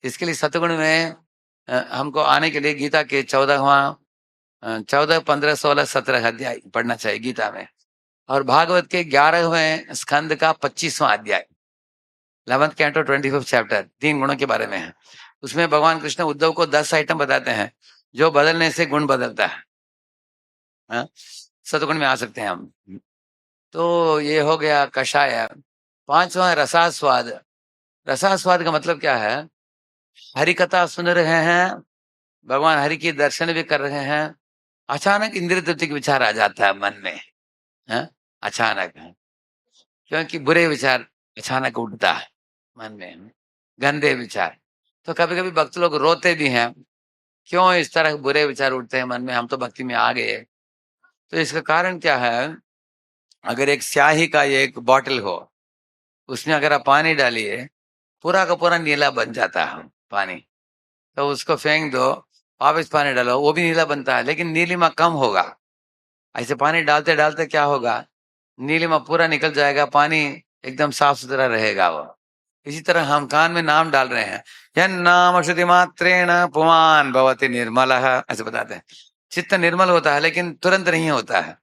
इसके लिए सत्वगुण में हमको आने के लिए गीता के 14, 15, 16, 17 अध्याय पढ़ना चाहिए गीता में, और भागवत के 11वें स्कंद का 25वां अध्याय, 11th कैंटो 25th चैप्टर, 3 गुणों के बारे में है। उसमें भगवान कृष्ण उद्धव को 10 आइटम बताते हैं जो बदलने से गुण बदलता है, सतगुण में आ सकते हैं हम। तो ये हो गया कषाय। 5वां रसास्वाद। रसास्वाद का मतलब क्या है? हरि कथा सुन रहे हैं, भगवान हरि की दर्शन भी कर रहे हैं, अचानक इंद्रिय तृप्ति का विचार आ जाता है मन में, अचानक, क्योंकि बुरे विचार अचानक उठता है मन में, गंदे विचार। तो कभी कभी भक्त लोग रोते भी हैं, क्यों इस तरह बुरे विचार उठते हैं मन में, हम तो भक्ति में आ गए। तो इसका कारण क्या है? अगर एक स्याही का एक बॉटल हो, उसमें अगर आप पानी डालिए, पूरा का पूरा नीला बन जाता है पानी, तो उसको फेंक दो, वापस पानी डालो, वो भी नीला बनता है, लेकिन नीलिमा कम होगा। ऐसे पानी डालते डालते क्या होगा, नीलिमा पूरा निकल जाएगा, पानी एकदम साफ सुथरा रहेगा वो। इसी तरह हम कान में नाम डाल रहे हैं, यह नाम श्रुति मात्रेण पुमान भवति निर्मलः, ऐसे बताते हैं। चित्त निर्मल होता है, लेकिन तुरंत नहीं होता है।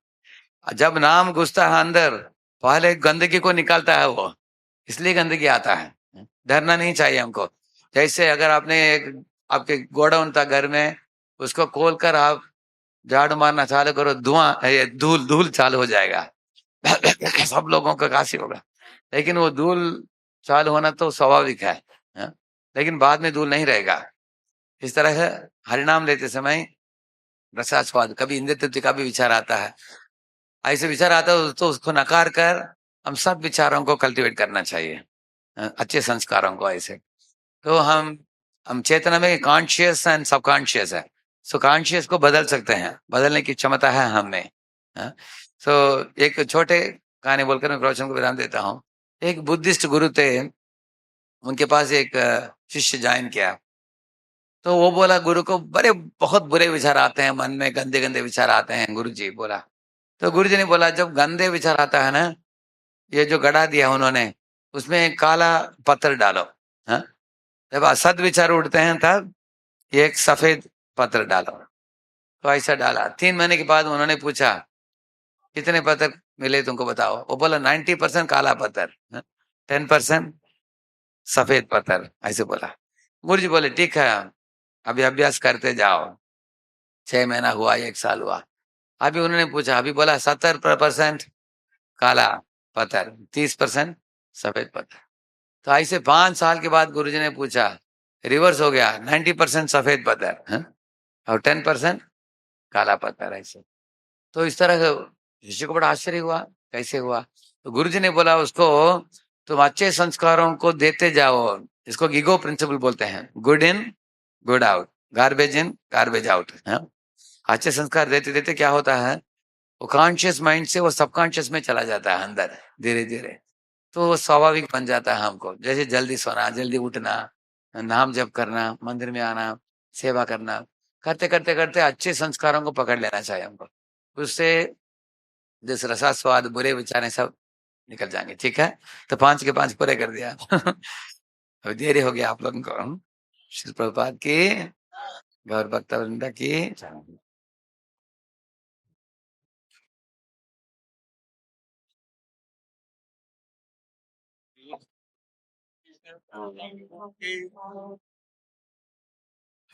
जब नाम घुसता है अंदर, पहले गंदगी को निकालता है वो, इसलिए गंदगी आता है। डरना नहीं चाहिए हमको। जैसे अगर आपने आपके गोडाउन था घर में, उसको खोलकर आप झाड़ू मारना चालू करो, धूल धूल चालू हो जाएगा, सब लोगों का काशी होगा। लेकिन वो धूल चालू होना तो स्वाभाविक है, लेकिन बाद में धूल नहीं रहेगा। इस तरह है, हरिनाम लेते समय रसास्वाद, कभी इंद्रिय तृप्ति का भी विचार आता है। ऐसे विचार आता है तो उसको नकार कर हम सब विचारों को कल्टीवेट करना चाहिए, अच्छे संस्कारों को। ऐसे तो हम चेतना में कॉन्शियस एंड सबकॉन्शियस है, सो कॉन्शियस को बदल सकते हैं, बदलने की क्षमता है हम में। सो एक छोटे कहानी बोलकर मैं प्रवचन को विराम देता हूँ। एक बुद्धिस्ट गुरु थे, उनके पास एक शिष्य ज्वाइन किया, तो वो बोला गुरु को बहुत बुरे विचार आते हैं मन में, गंदे गंदे विचार आते हैं गुरु जी बोला। तो गुरु जी ने बोला, जब गंदे विचार आता है ना, ये जो गड़ा दिया उन्होंने, उसमें काला पत्थर डालो, जब असद विचार उठते हैं तब ये एक सफेद पत्थर डालो। तो ऐसा डाला। 3 महीने के बाद उन्होंने पूछा, कितने पत्थर मिले तुमको बताओ? वो बोला 90% काला पत्थर, 10% सफेद पत्थर, ऐसे बोला। गुरु जी बोले, ठीक है, अभी अभ्यास करते जाओ। 6 महीना हुआ, 1 साल हुआ। अभी उन्होंने पूछा, अभी बोला 70% काला पत्थर, 30% सफेद पत्थर। तो ऐसे 5 साल के बाद गुरुजी ने पूछा, रिवर्स हो गया, 90% सफेद पत्थर और 10% काला पत्थर, ऐसे। तो इस तरह शिष्य को बड़ा आश्चर्य हुआ, कैसे हुआ? तो गुरुजी ने बोला उसको, तुम अच्छे संस्कारों को देते जाओ, इसको गिगो प्रिंसिपल बोलते हैं, good in good out, garbage in garbage out. अच्छे संस्कार देते देते क्या होता है, वो कॉन्शियस माइंड से वो सबकॉन्शियस में चला जाता है अंदर धीरे धीरे, तो वो स्वाभाविक बन जाता है हमको। जैसे जल्दी सोना, जल्दी उठना, नाम जप करना, मंदिर में आना, सेवा करना, करते करते करते अच्छे संस्कारों को पकड़ लेना चाहिए हमको। उससे जिस रसास्वाद, बुरे विचार सब निकल जाएंगे। ठीक है, तो 5 के 5 पूरे कर दिया। अभी देरी हो गया आप लोगों को। श्री प्रभुपाद की, गौर भक्त वृंदा की।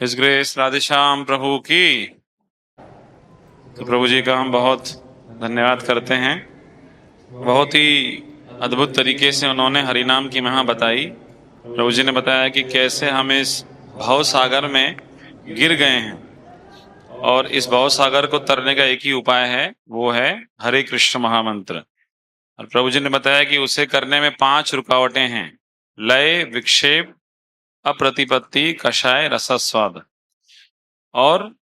हिज ग्रेस राधेश्याम प्रभु की। तो प्रभु जी का हम बहुत धन्यवाद करते हैं। बहुत ही अद्भुत तरीके से उन्होंने हरिनाम की महिमा बताई। प्रभु जी ने बताया कि कैसे हम इस भव सागर में गिर गए हैं, और इस भव सागर को तरने का एक ही उपाय है, वो है हरे कृष्ण महामंत्र। और प्रभु जी ने बताया कि उसे करने में 5 रुकावटें हैं, लय, विक्षेप, अप्रतिपत्ति, कषाय, रसस्वाद। और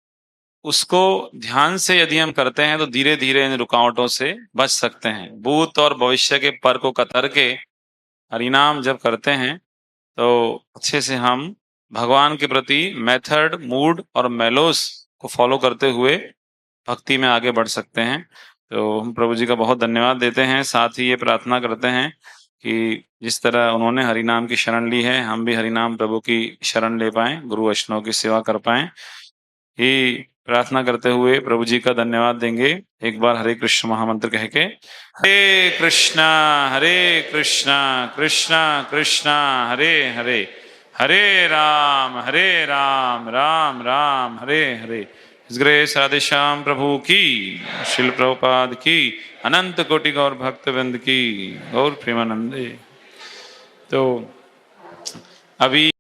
उसको ध्यान से यदि हम करते हैं तो धीरे धीरे इन रुकावटों से बच सकते हैं। भूत और भविष्य के पर को कतर के हरिनाम जब करते हैं तो अच्छे से हम भगवान के प्रति मेथड, मूड और मेलोस को फॉलो करते हुए भक्ति में आगे बढ़ सकते हैं। तो हम प्रभु जी का बहुत धन्यवाद देते हैं। साथ ही ये प्रार्थना करते हैं कि जिस तरह उन्होंने हरि नाम की शरण ली है, हम भी हरि नाम प्रभु की शरण ले पाएं, गुरु वैष्णव की सेवा कर पाएं, ये प्रार्थना करते हुए प्रभु जी का धन्यवाद देंगे। एक बार हरे कृष्ण महामंत्र कह के, हरे कृष्णा कृष्णा कृष्णा हरे हरे, हरे राम राम राम हरे हरे। His Grace राधे श्याम प्रभु की, श्रील प्रभुपाद की, अनंत कोटि गौर भक्तवृंद की, गौर प्रेमानंदे। तो अभी